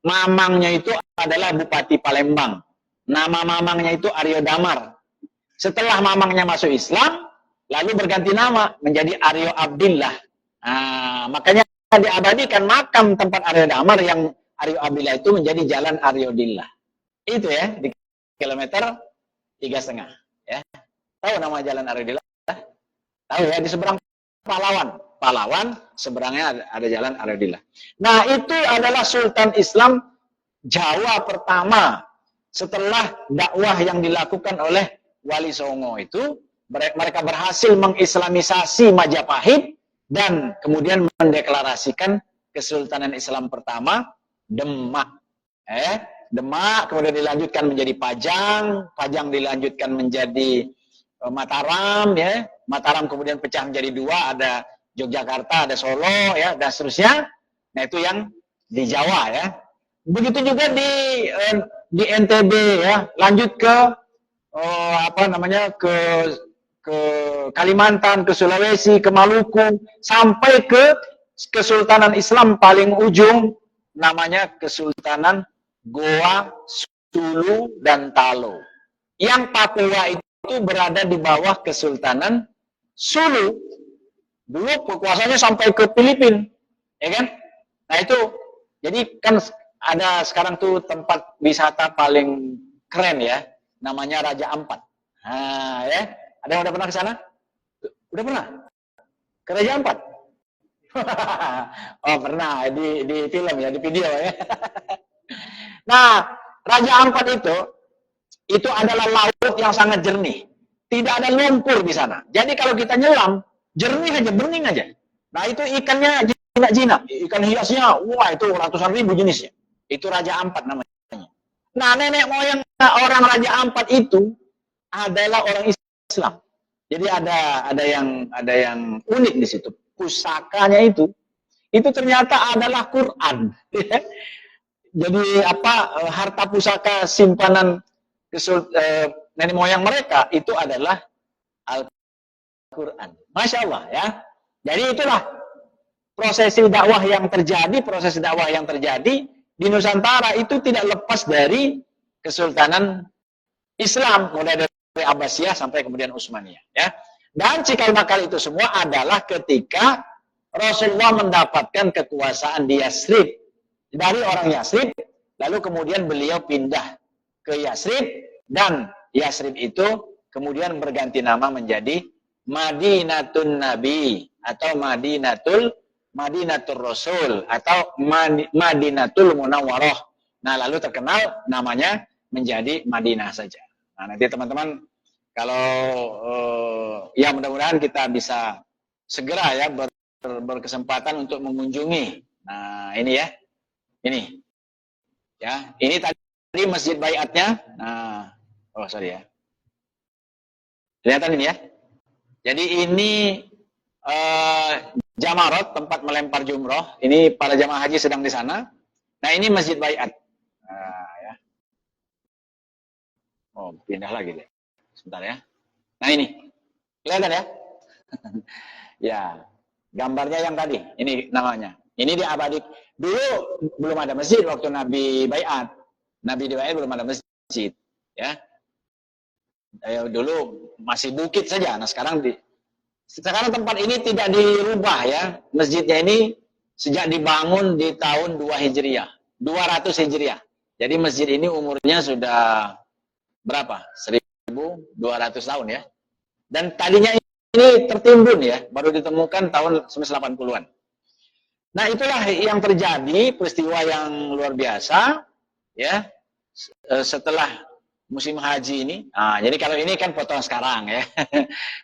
Mamangnya itu adalah Bupati Palembang. Nama mamangnya itu Aryo Damar. Setelah mamangnya masuk Islam, lalu berganti nama menjadi Aryo Abdillah. Nah, makanya diabadikan makam tempat Aryo Damar yang Aryo Abdillah itu menjadi Jalan Aryo Dillah. Itu ya, di kilometer 3,5 ya. Tahu nama Jalan Aryo Dillah? Tahu ya, di seberang Pahlawan seberangnya ada Jalan Aryo Dillah. Nah, itu adalah Sultan Islam Jawa pertama setelah dakwah yang dilakukan oleh Wali Songo itu. Mereka berhasil mengislamisasi Majapahit dan kemudian mendeklarasikan Kesultanan Islam pertama Demak. Demak kemudian dilanjutkan menjadi Pajang dilanjutkan menjadi Mataram ya, Mataram kemudian pecah menjadi dua, ada Yogyakarta, ada Solo, ya, dan seterusnya. Nah, itu yang di Jawa, ya. Begitu juga di NTB, ya. Lanjut ke ke Kalimantan, ke Sulawesi, ke Maluku, sampai ke Kesultanan Islam paling ujung, namanya Kesultanan Goa, Sulu, dan Talo. Yang Papua itu berada di bawah Kesultanan Sulu. Dulu kekuasaannya sampai ke Filipina, ya kan? Nah itu, jadi kan ada sekarang tuh tempat wisata paling keren, ya, namanya Raja Ampat. Nah, ya, ada yang udah pernah ke sana? Udah pernah? Ke Raja Ampat? Oh, pernah di film, ya, di video, ya. Nah, Raja Ampat itu adalah laut yang sangat jernih. Tidak ada lumpur di sana. Jadi kalau kita nyelam, jernih aja, bening aja. Nah, itu ikannya jinak-jinak. Ikan hiasnya, wah, itu ratusan ribu jenisnya. Itu Raja Ampat namanya. Nah, nenek moyang orang Raja Ampat itu adalah orang Islam. Jadi ada yang unik di situ. Pusakanya itu ternyata adalah Quran. Jadi harta pusaka simpanan nenek moyang mereka itu adalah Al-Quran. Masya Allah, ya. Jadi itulah proses dakwah yang terjadi di Nusantara itu tidak lepas dari Kesultanan Islam, mulai dari Abbasiyah sampai kemudian Utsmaniyah, ya. Dan cikal bakal itu semua adalah ketika Rasulullah mendapatkan kekuasaan di Yasrib dari orang Yasrib, lalu kemudian beliau pindah ke Yasrib, dan Yasrib itu kemudian berganti nama menjadi Madinatun Nabi atau Madinatul Rasul atau Madinatul Munawwarah. Nah, lalu terkenal namanya menjadi Madinah saja. Nah, nanti teman-teman kalau ya mudah-mudahan kita bisa segera, ya, berkesempatan untuk mengunjungi. Nah, ini, ya. Ini. Ya, ini tadi Masjid Baiatnya. Nah, oh sorry, ya. Kelihatan ini, ya. Jadi ini Jamarot, tempat melempar jumroh. Ini para jamaah haji sedang di sana. Nah, ini Masjid Baiat. Nah, ya. Oh, pindah lagi deh. Sebentar, ya. Nah, ini. Kelihatan, ya? Ya. Gambarnya yang tadi. Ini namanya. Ini diabadik. Dulu belum ada masjid waktu Nabi Baiat. Nabi di Baiat belum ada masjid, ya. Dulu masih bukit saja. Nah, sekarang tempat ini tidak dirubah, ya. Masjidnya ini sejak dibangun di tahun 200 Hijriah. Jadi masjid ini umurnya sudah berapa? 1200 tahun, ya. Dan tadinya ini tertimbun, ya, baru ditemukan tahun 1980-an. Nah, itulah yang terjadi, peristiwa yang luar biasa, ya, setelah musim haji ini. Nah, jadi kalau ini kan foto sekarang, ya.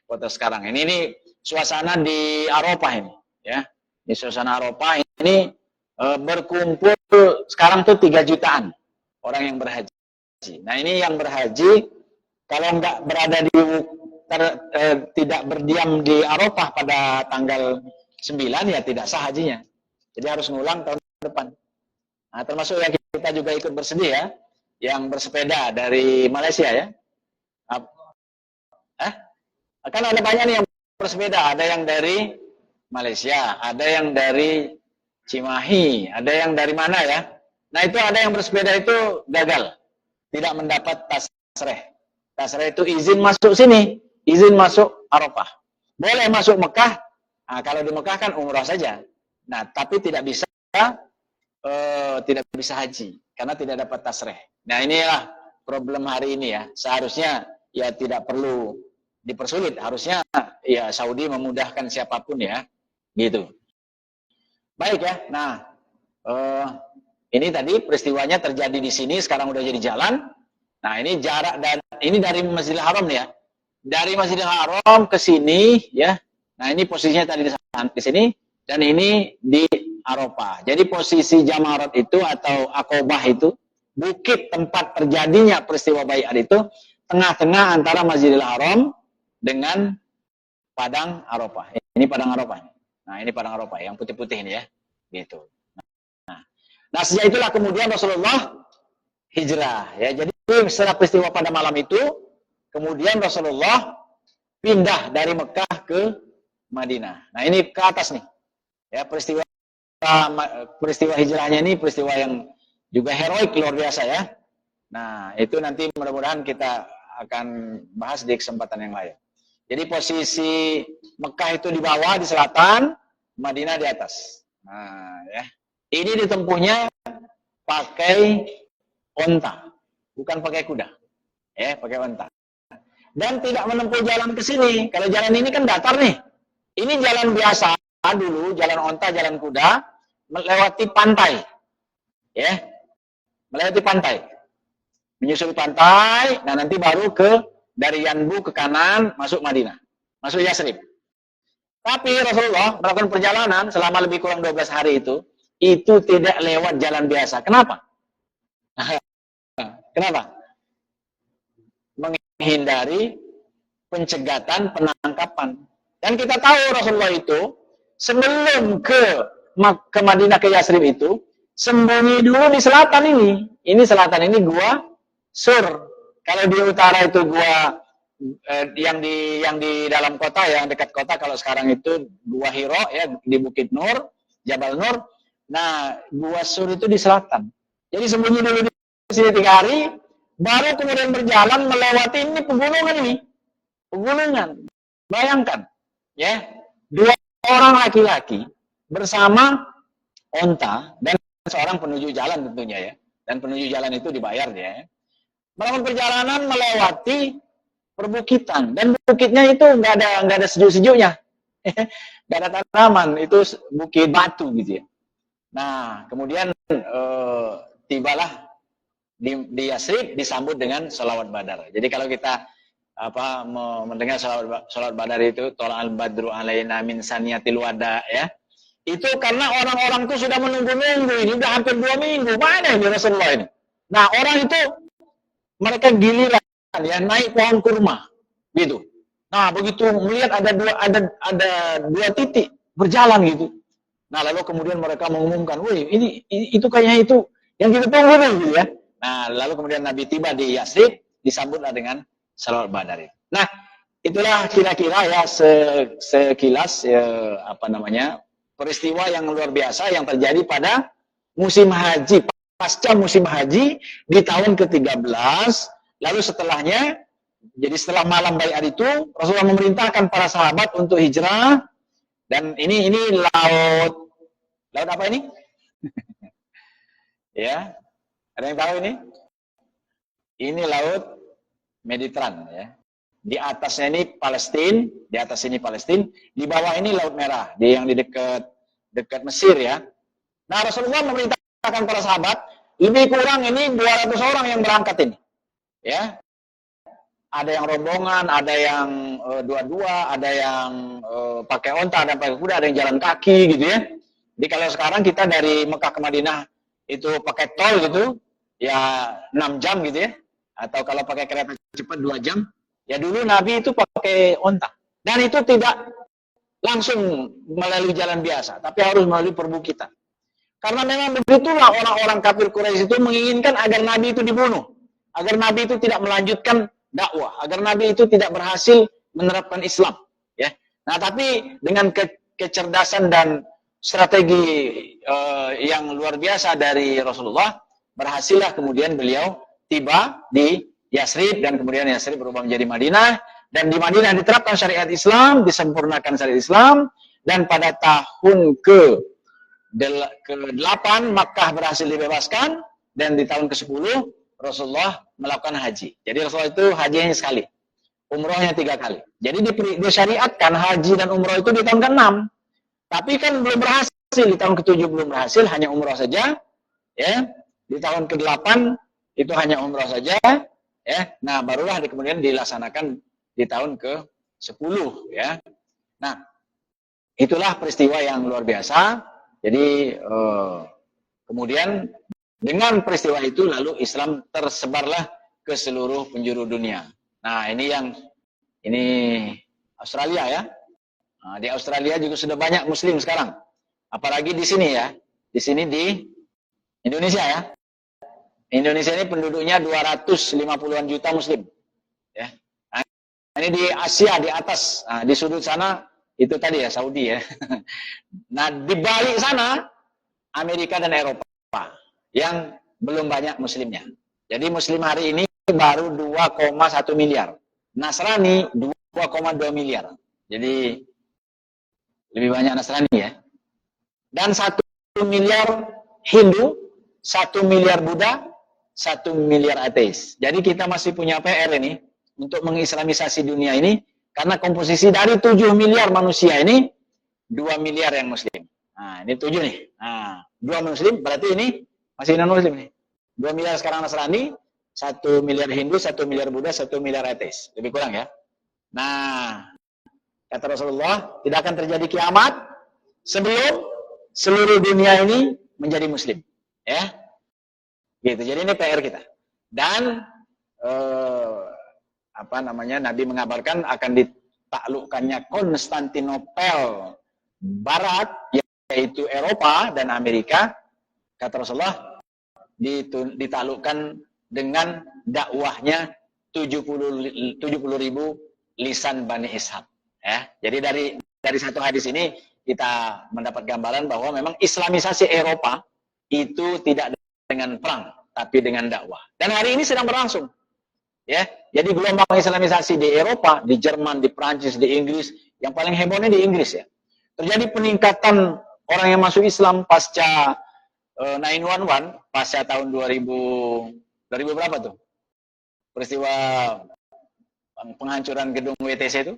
Foto sekarang. Ini suasana di Arafah ini, ya. Di suasana Arafah ini berkumpul sekarang tuh 3 jutaan orang yang berhaji. Nah, ini yang berhaji kalau nggak berada tidak berdiam di Arafah pada tanggal 9, ya tidak sah hajinya. Jadi harus ngulang tahun depan. Nah, termasuk yang kita juga ikut bersedih, ya, yang bersepeda dari Malaysia, ya. Kan ada banyak nih yang bersepeda, ada yang dari Malaysia, ada yang dari Cimahi, ada yang dari mana, ya. Nah, itu ada yang bersepeda itu gagal, tidak mendapat tasreh. Tasreh itu izin masuk sini, izin masuk Arafah. Boleh masuk Mekah, nah, kalau di Mekah kan umrah saja. Nah, tapi tidak bisa haji karena tidak dapat tasreh. Nah, inilah problem hari ini, ya. Seharusnya, ya, tidak perlu dipersulit. Harusnya, ya, Saudi memudahkan siapapun, ya, gitu. Baik, ya. Nah, ini tadi peristiwanya terjadi di sini, sekarang udah jadi jalan. Nah, ini jarak ini dari Masjidil Haram, ya. Dari Masjidil Haram ke sini, ya. Nah, ini posisinya tadi di sini. Dan ini di Arafah. Jadi posisi Jamarat itu atau Aqobah itu, bukit tempat terjadinya peristiwa Baiat itu, tengah-tengah antara Masjidil Haram dengan padang Arafah. Ini padang Arafah. Nah, ini padang Arafah yang putih-putih ini ya. Gitu. Nah, sejak itulah kemudian Rasulullah hijrah ya. Jadi setelah peristiwa pada malam itu, kemudian Rasulullah pindah dari Mekah ke Madinah. Nah, ini ke atas nih. Ya, peristiwa hijrahnya ini peristiwa yang juga heroik luar biasa ya. Nah, itu nanti mudah-mudahan kita akan bahas di kesempatan yang lain. Jadi posisi Mekah itu di bawah, di selatan, Madinah di atas. Nah, ya. Ini ditempuhnya pakai onta, bukan pakai kuda. Ya, pakai onta. Dan tidak menempuh jalan ke sini. Kalau jalan ini kan datar nih. Ini jalan biasa dulu, jalan onta, jalan kuda, melewati pantai. Ya. Melewati pantai. Menyusuri pantai, nah nanti baru dari Yanbu ke kanan, masuk Madinah. Masuk Yasrib. Tapi Rasulullah melakukan perjalanan selama lebih kurang 12 hari itu tidak lewat jalan biasa. Kenapa? Kenapa? Menghindari pencegatan, penangkapan. Dan kita tahu Rasulullah itu sebelum ke Madinah, ke Yasrib itu sembunyi dulu di selatan ini. Ini selatan ini gua Sur. Kalau di utara itu gua yang di dalam kota, yang dekat kota, kalau sekarang itu Gua Hiro ya, di Bukit Nur, Jabal Nur. Nah, Gua Sur itu di selatan. Jadi sembunyi dulu di sini 3 hari, baru kemudian berjalan melewati ini pegunungan ini. Pegunungan. Bayangkan, ya, 2 orang laki-laki bersama onta dan seorang penuju jalan tentunya ya. Dan penuju jalan itu dibayar dia ya. Melakukan perjalanan melewati perbukitan, dan bukitnya itu nggak ada sejuk-sejuknya, nggak ada tanaman, itu bukit batu gitu ya. Nah, kemudian tibalah di Yasrib, disambut dengan sholawat badar. Jadi kalau kita mendengar sholawat badar itu, tola'al badru alaina min saniyatil wada ya, itu karena orang-orang itu sudah menunggu-nunggu, ini udah hampir 2 minggu, mana ini Rasulullah ini. Nah, orang itu mereka giliran ya naik pohon kurma gitu. Nah, begitu melihat ada dua titik berjalan gitu. Nah, lalu kemudian mereka mengumumkan, "Wih, itu kayaknya itu yang kita tunggu nih," gitu ya. Nah, lalu kemudian Nabi tiba di Yasrib, disambutlah dengan sholawat badar. Nah, itulah kira-kira ya sekilas peristiwa yang luar biasa yang terjadi pada musim haji, pasca musim haji di tahun ke-13. Lalu setelahnya, jadi setelah malam Bai'ah itu, Rasulullah memerintahkan para sahabat untuk hijrah. Dan ini laut apa ini? Ya, ada yang tahu ini? Ini laut Mediteran ya. Di atasnya ini Palestina, di atas ini Palestina, di bawah ini Laut Merah, yang di dekat Mesir ya. Nah, Rasulullah memerintahkan para sahabat, lebih kurang ini 200 orang yang berangkat ini. Ya. Ada yang rombongan, ada yang dua-dua, ada yang pakai onta, ada yang pakai kuda, ada yang jalan kaki gitu ya. Jadi kalau sekarang kita dari Mekah ke Madinah itu pakai tol gitu, ya 6 jam gitu ya. Atau kalau pakai kereta cepat 2 jam. Ya dulu Nabi itu pakai onta. Dan itu tidak langsung melalui jalan biasa, tapi harus melalui perbukitan. Karena memang begitulah orang-orang kafir Quraisy itu menginginkan agar Nabi itu dibunuh. Agar Nabi itu tidak melanjutkan dakwah, agar Nabi itu tidak berhasil menerapkan Islam, ya. Nah, tapi dengan kecerdasan dan strategi yang luar biasa dari Rasulullah, berhasillah kemudian beliau tiba di Yasrib, dan kemudian Yasrib berubah menjadi Madinah, dan di Madinah diterapkan syariat Islam, disempurnakan syariat Islam, dan pada tahun ke-8 Makkah berhasil dibebaskan, dan di tahun ke-10 Rasulullah melakukan haji. Jadi Rasulullah itu hajinya sekali, umrohnya 3 kali. Jadi disyariatkan haji dan umroh itu di tahun ke-6. Tapi kan belum berhasil, di tahun ke-7 belum berhasil, hanya umroh saja. Ya, di tahun ke-8 itu hanya umroh saja. Ya, nah barulah kemudian dilaksanakan di tahun ke-10. Ya, nah itulah peristiwa yang luar biasa. Jadi kemudian dengan peristiwa itu lalu Islam tersebarlah ke seluruh penjuru dunia. Nah, ini Australia ya. Nah, di Australia juga sudah banyak muslim sekarang. Apalagi di sini ya. Di sini di Indonesia ya. Indonesia ini penduduknya 250-an juta muslim. Ya. Nah, ini di Asia di atas. Nah, di sudut sana itu tadi ya Saudi ya. Nah, di balik sana Amerika dan Eropa yang belum banyak muslimnya. Jadi muslim hari ini baru 2,1 miliar. Nasrani 2,2 miliar. Jadi lebih banyak Nasrani ya. Dan 1 miliar Hindu, 1 miliar Buddha, 1 miliar ateis. Jadi kita masih punya PR ini untuk mengislamisasi dunia ini, karena komposisi dari 7 miliar manusia ini 2 miliar yang muslim. Nah, ini 7 nih. Nah, 2 muslim berarti ini masih non muslim nih. 2 miliar sekarang Nasrani, 1 miliar Hindu, 1 miliar Buddha, 1 miliar ateis. Lebih kurang ya. Nah, kata Rasulullah, tidak akan terjadi kiamat sebelum seluruh dunia ini menjadi muslim. Ya. Gitu. Jadi ini PR kita. Dan Nabi mengabarkan akan ditaklukkannya Konstantinopel Barat, yaitu Eropa dan Amerika. Kata Rasulullah, ditaklukkan dengan dakwahnya 70 ribu lisan Bani Ishaq. Ya, jadi dari satu hadis ini kita mendapat gambaran bahwa memang islamisasi Eropa itu tidak dengan perang, tapi dengan dakwah. Dan hari ini sedang berlangsung. Ya, jadi gelombang islamisasi di Eropa, di Jerman, di Prancis, di Inggris, yang paling hebohnya di Inggris ya. Terjadi peningkatan orang yang masuk Islam pasca 9/11, pasca tahun 2000 berapa tuh? Peristiwa penghancuran gedung WTC itu.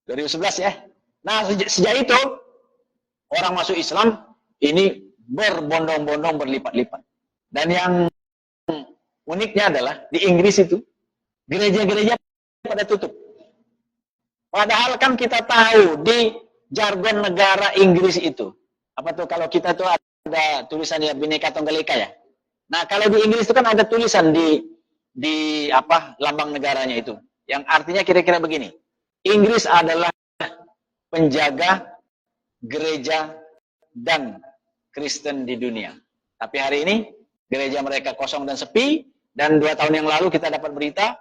2011 ya. Nah, sejak itu orang masuk Islam ini berbondong-bondong, berlipat-lipat. Dan yang uniknya adalah di Inggris itu gereja-gereja pada tutup. Padahal kan kita tahu di jargon negara Inggris itu, apa tuh kalau kita tuh ada tulisan ya Bhinneka Tunggal Ika ya. Nah, kalau di Inggris itu kan ada tulisan di lambang negaranya itu, yang artinya kira-kira begini. Inggris adalah penjaga gereja dan Kristen di dunia. Tapi hari ini gereja mereka kosong dan sepi, dan 2 tahun yang lalu kita dapat berita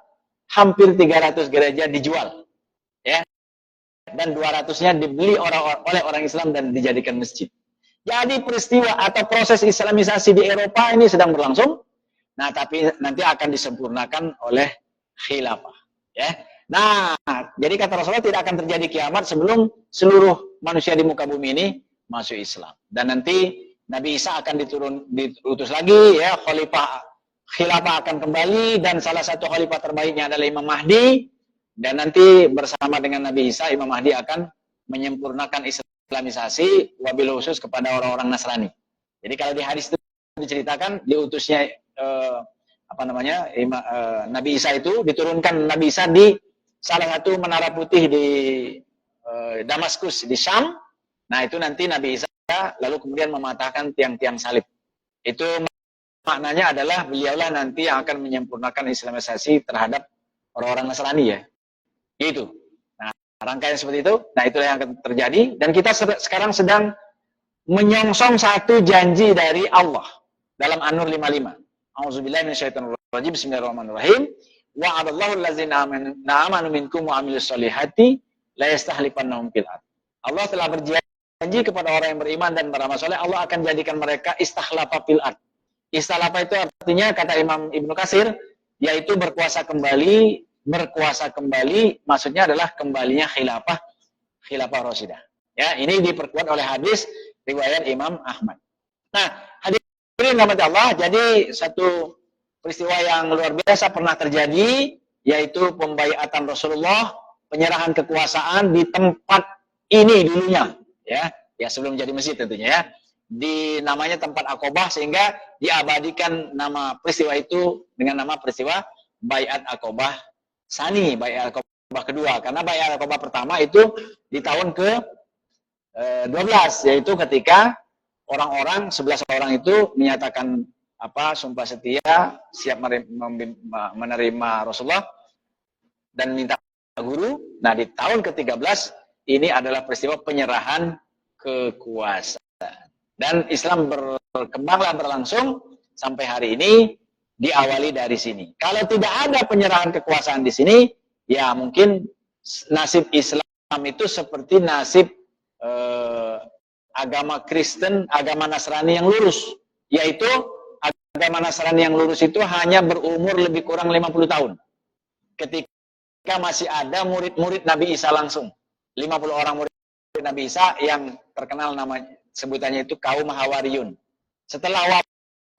hampir 300 gereja dijual. Ya. Dan 200-nya dibeli oleh orang Islam dan dijadikan masjid. Jadi peristiwa atau proses islamisasi di Eropa ini sedang berlangsung. Nah, tapi nanti akan disempurnakan oleh khilafah, ya. Nah, jadi kata Rasulullah tidak akan terjadi kiamat sebelum seluruh manusia di muka bumi ini masuk Islam. Dan nanti Nabi Isa akan diutus lagi, ya, khilafah akan kembali, dan salah satu khalifah terbaiknya adalah Imam Mahdi. Dan nanti bersama dengan Nabi Isa, Imam Mahdi akan menyempurnakan islamisasi wabil khusus kepada orang-orang Nasrani. Jadi kalau di hadis itu diceritakan diutusnya Nabi Isa itu, diturunkan Nabi Isa di salah satu menara putih di Damaskus di Syam. Nah, itu nanti Nabi Isa lalu kemudian mematahkan tiang-tiang salib. Itu maknanya adalah beliaulah nanti yang akan menyempurnakan islamisasi terhadap orang-orang Nasrani ya. Gitu. Nah, rangkaian seperti itu. Nah, itulah yang akan terjadi, dan kita sekarang sedang menyongsong satu janji dari Allah dalam An-Nur 55. A'udzubillahi minasyaitonirrajim. Bismillahirrahmanirrahim. Wa'adallahu allazina amanu minkum wa 'amilus solihati la yastahlifannahum fil ardh. Allah telah berjanji kepada orang yang beriman dan beramal soleh, Allah akan jadikan mereka istakhlafa fil ardh. Istakhlafa itu artinya, kata Imam Ibnu Katsir, yaitu berkuasa kembali, maksudnya adalah kembalinya khilafah Rasyidah. Ya, ini diperkuat oleh hadis riwayat Imam Ahmad. Nah, hadirin rahmati Allah, jadi satu peristiwa yang luar biasa pernah terjadi, yaitu pembaiatan Rasulullah, penyerahan kekuasaan di tempat ini dulunya, ya sebelum jadi masjid tentunya ya, di namanya tempat Aqobah, sehingga diabadikan nama peristiwa itu dengan nama peristiwa Baiat Aqobah Sani, Baiat Aqobah kedua, karena Baiat Aqobah pertama itu di tahun ke-12, yaitu ketika orang-orang 11 orang itu menyatakan sumpah setia, siap menerima Rasulullah dan minta guru. Nah, di tahun ke-13 ini adalah peristiwa penyerahan kekuasaan. Dan Islam berkembanglah berlangsung sampai hari ini, diawali dari sini. Kalau tidak ada penyerahan kekuasaan di sini, ya mungkin nasib Islam itu seperti nasib agama Kristen, agama Nasrani yang lurus. Yaitu agama Nasrani yang lurus itu hanya berumur lebih kurang 50 tahun. Ketika masih ada murid-murid Nabi Isa langsung. 50 orang murid Nabi Isa yang terkenal nama sebutannya itu kaum Hawariyun. Setelah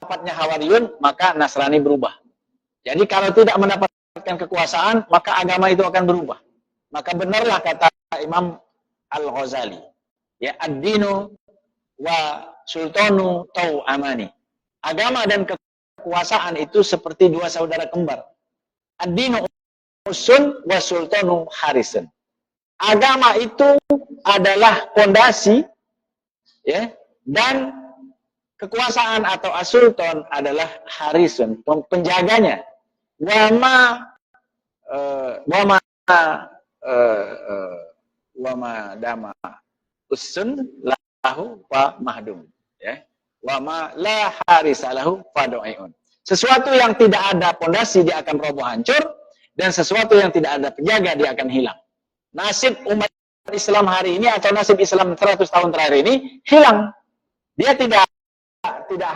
wafatnya Hawariyun, maka Nasrani berubah. Jadi kalau tidak mendapatkan kekuasaan, maka agama itu akan berubah. Maka benarlah kata Imam Al-Ghazali, ya, ad-dinu wa sultanu tau'amani. Agama dan kekuasaan itu seperti dua saudara kembar. Ad-dinu usun wa sultanu harisun. Agama itu adalah pondasi, ya, dan kekuasaan atau as-sultan adalah harisun, penjaganya. Wama dama usun lahu fa mahdum, ya. Wama la harisalahu fa do'iun. Sesuatu yang tidak ada pondasi dia akan roboh hancur, dan sesuatu yang tidak ada penjaga dia akan hilang. Nasib umat Islam hari ini atau nasib Islam 100 tahun terakhir ini hilang. Dia tidak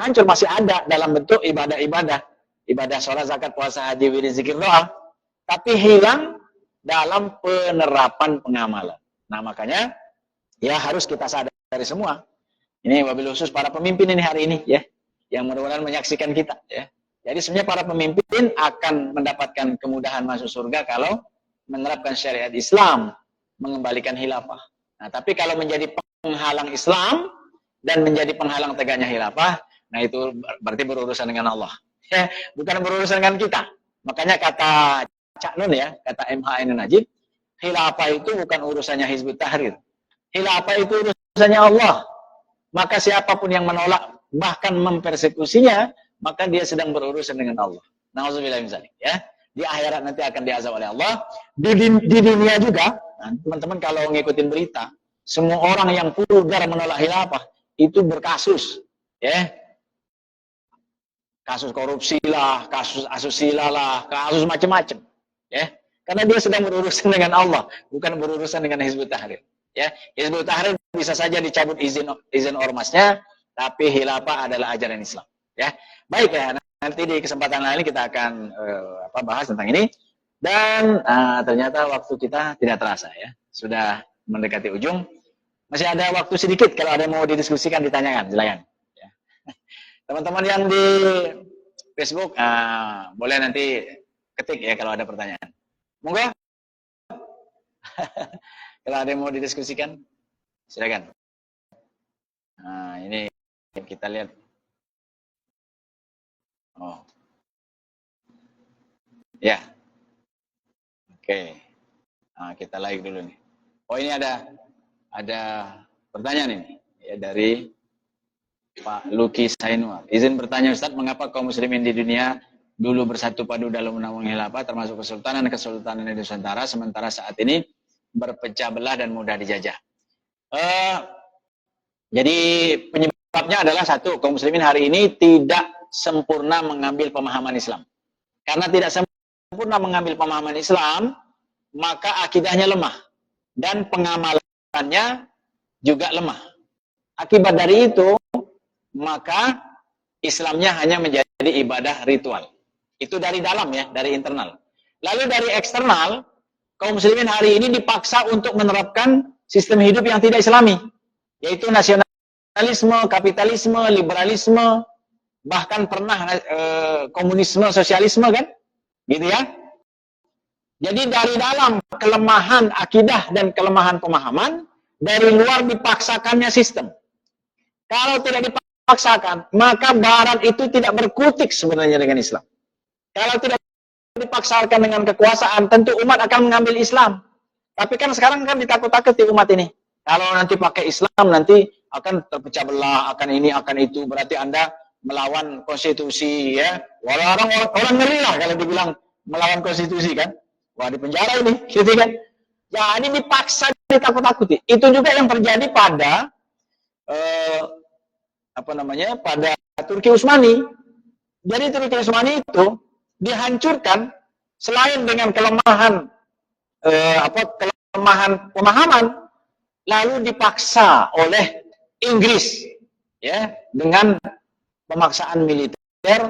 hancur, masih ada dalam bentuk ibadah-ibadah. Ibadah sholat, zakat, puasa, haji, wirid, zikir, doa. Tapi hilang dalam penerapan pengamalan. Nah, makanya ya harus kita sadari semua. Ini wabil khusus para pemimpin ini hari ini, ya, yang mudah-mudahan menyaksikan kita, ya. Jadi sebenarnya para pemimpin akan mendapatkan kemudahan masuk surga kalau menerapkan syariat Islam, mengembalikan khilafah. Nah, tapi kalau menjadi penghalang Islam dan menjadi penghalang tegaknya khilafah, nah itu berarti berurusan dengan Allah, ya, bukan berurusan dengan kita. Makanya kata Cak Nun, ya, kata MHN Najib, khilafah itu bukan urusannya Hizbut Tahrir. Khilafah itu urusannya Allah. Maka siapapun yang menolak bahkan mempersekusinya, maka dia sedang berurusan dengan Allah. Nauzubillah min dzalik, ya. Di akhirat nanti akan diazab oleh Allah. Di dunia juga, nah, teman-teman kalau ngikutin berita, semua orang yang vulgar menolak khilafah itu berkasus, ya. Kasus korupsi lah, kasus asusila lah, kasus macam-macam, ya. Karena dia sedang berurusan dengan Allah, bukan berurusan dengan Hizbut Tahrir, ya. Hizbut Tahrir bisa saja dicabut izin ormasnya, tapi khilafah adalah ajaran Islam, ya. Baik, ya. Nanti di kesempatan lain kita akan bahas tentang ini. Dan ternyata waktu kita tidak terasa, ya. Sudah mendekati ujung. Masih ada waktu sedikit, kalau ada yang mau didiskusikan, ditanyakan, silakan. Ya. Teman-teman yang di Facebook, boleh nanti ketik, ya, kalau ada pertanyaan. Monggo. Kalau ada yang mau didiskusikan, silakan. Nah, ini kita lihat. Oh. Ya. Oke. Nah, kita like dulu nih. Oh, ini ada pertanyaan ini, ya, dari Pak Luki Sainwar. Izin bertanya, Ustaz, mengapa kaum muslimin di dunia dulu bersatu padu dalam menaung khilafah termasuk kesultanan di Nusantara, sementara saat ini berpecah belah dan mudah dijajah? Jadi penyebabnya adalah satu, kaum muslimin hari ini tidak sempurna mengambil pemahaman Islam. Karena tidak sempurna mengambil pemahaman Islam, maka akidahnya lemah dan pengamalannya juga lemah. Akibat dari itu, maka Islamnya hanya menjadi ibadah ritual. Itu dari dalam, ya, dari internal. Lalu dari eksternal, kaum muslimin hari ini dipaksa untuk menerapkan sistem hidup yang tidak Islami, yaitu nasionalisme, kapitalisme, liberalisme, bahkan pernah komunisme, sosialisme, kan, gitu, ya. Jadi dari dalam kelemahan akidah dan kelemahan pemahaman, dari luar dipaksakannya sistem. Kalau tidak dipaksakan, maka Barat itu tidak berkutik sebenarnya dengan Islam. Kalau tidak dipaksakan dengan kekuasaan, tentu umat akan mengambil Islam. Tapi kan sekarang kan ditakut-takuti umat ini. Kalau nanti pakai Islam, nanti akan terpecah belah, akan ini, akan itu. Berarti Anda melawan konstitusi, ya. Orang ngeri lah kalau dibilang melawan konstitusi, kan. Wah, di penjara ini, gitu kan. Jadi dipaksa, ditakut-takuti. Itu juga yang terjadi pada pada Turki Utsmani. Jadi Turki Utsmani itu dihancurkan selain dengan kelemahan kelemahan pemahaman, lalu dipaksa oleh Inggris ya dengan pemaksaan militer,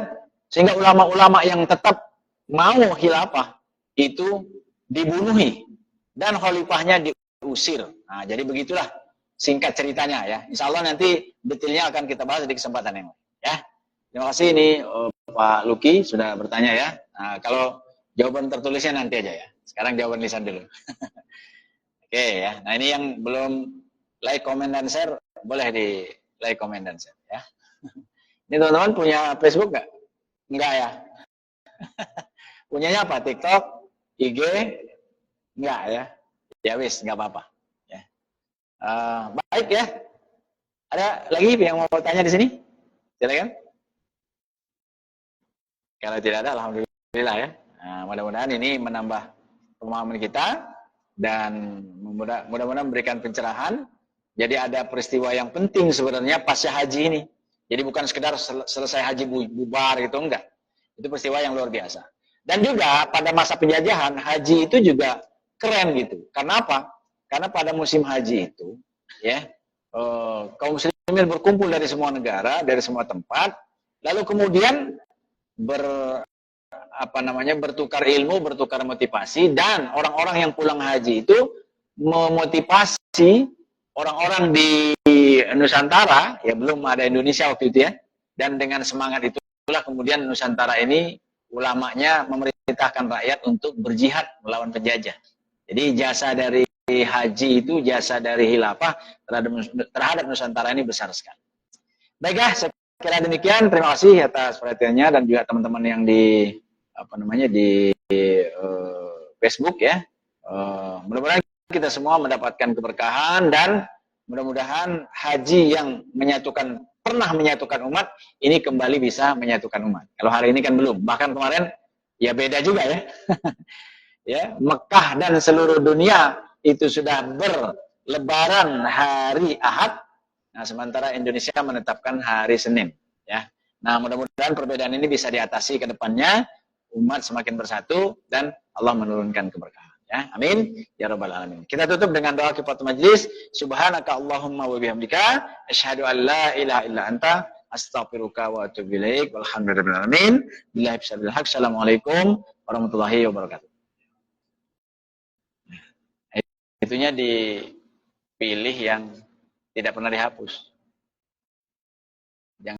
sehingga ulama-ulama yang tetap mau khilafah itu dibunuhi dan khalifahnya diusir. Nah, jadi begitulah singkat ceritanya ya. Insya Allah nanti detailnya akan kita bahas di kesempatan yang lain ya. Terima kasih ini Pak Luki sudah bertanya ya. Nah, kalau jawaban tertulisnya nanti aja ya. Sekarang jawaban lisan dulu. Oke ya. Nah, ini yang belum like, comment, dan share, boleh di like, comment, dan share ya. Ini teman-teman punya Facebook nggak? Enggak ya? Punyanya apa? TikTok? IG? Enggak ya? Ya wis, nggak apa-apa. Ya. Baik ya. Ada lagi yang mau tanya di sini? Silakan. Kalau tidak ada, alhamdulillah ya. Nah, mudah-mudahan ini menambah pemahaman kita dan mudah-mudahan memberikan pencerahan. Jadi ada peristiwa yang penting sebenarnya pasca haji ini. Jadi bukan sekedar selesai haji bubar gitu, enggak. Itu peristiwa yang luar biasa. Dan juga pada masa penjajahan, haji itu juga keren gitu. Karena apa? Karena pada musim haji itu, ya, kaum muslimin berkumpul dari semua negara, dari semua tempat, lalu kemudian bertukar ilmu, bertukar motivasi, dan orang-orang yang pulang haji itu memotivasi orang-orang di Nusantara, ya belum ada Indonesia waktu itu ya, dan dengan semangat itulah kemudian Nusantara ini ulamanya memerintahkan rakyat untuk berjihad melawan penjajah. Jadi jasa dari haji itu, jasa dari khilafah terhadap Nusantara ini besar sekali. Baiklah, saya kira demikian. Terima kasih atas perhatiannya dan juga teman-teman yang di Facebook ya. Mudah-mudahan kita semua mendapatkan keberkahan dan mudah-mudahan haji yang pernah menyatukan umat ini kembali bisa menyatukan umat. Kalau hari ini kan belum. Bahkan kemarin ya beda juga ya. Ya, Mekah dan seluruh dunia itu sudah berlebaran hari Ahad. Nah, sementara Indonesia menetapkan hari Senin, ya. Nah, mudah-mudahan perbedaan ini bisa diatasi ke depannya, umat semakin bersatu dan Allah menurunkan keberkahan, ya. Amin ya rabbal alamin. Kita tutup dengan doa kifaratul majelis. Subhanaka Allahumma wa bihamdika asyhadu an la ilaha illa anta astaghfiruka wa atubu ilaik. Walhamdulillahirabbil alamin. Billahi taufiq. Assalamualaikum warahmatullahi wabarakatuh. Itunya dipilih yang tidak pernah dihapus.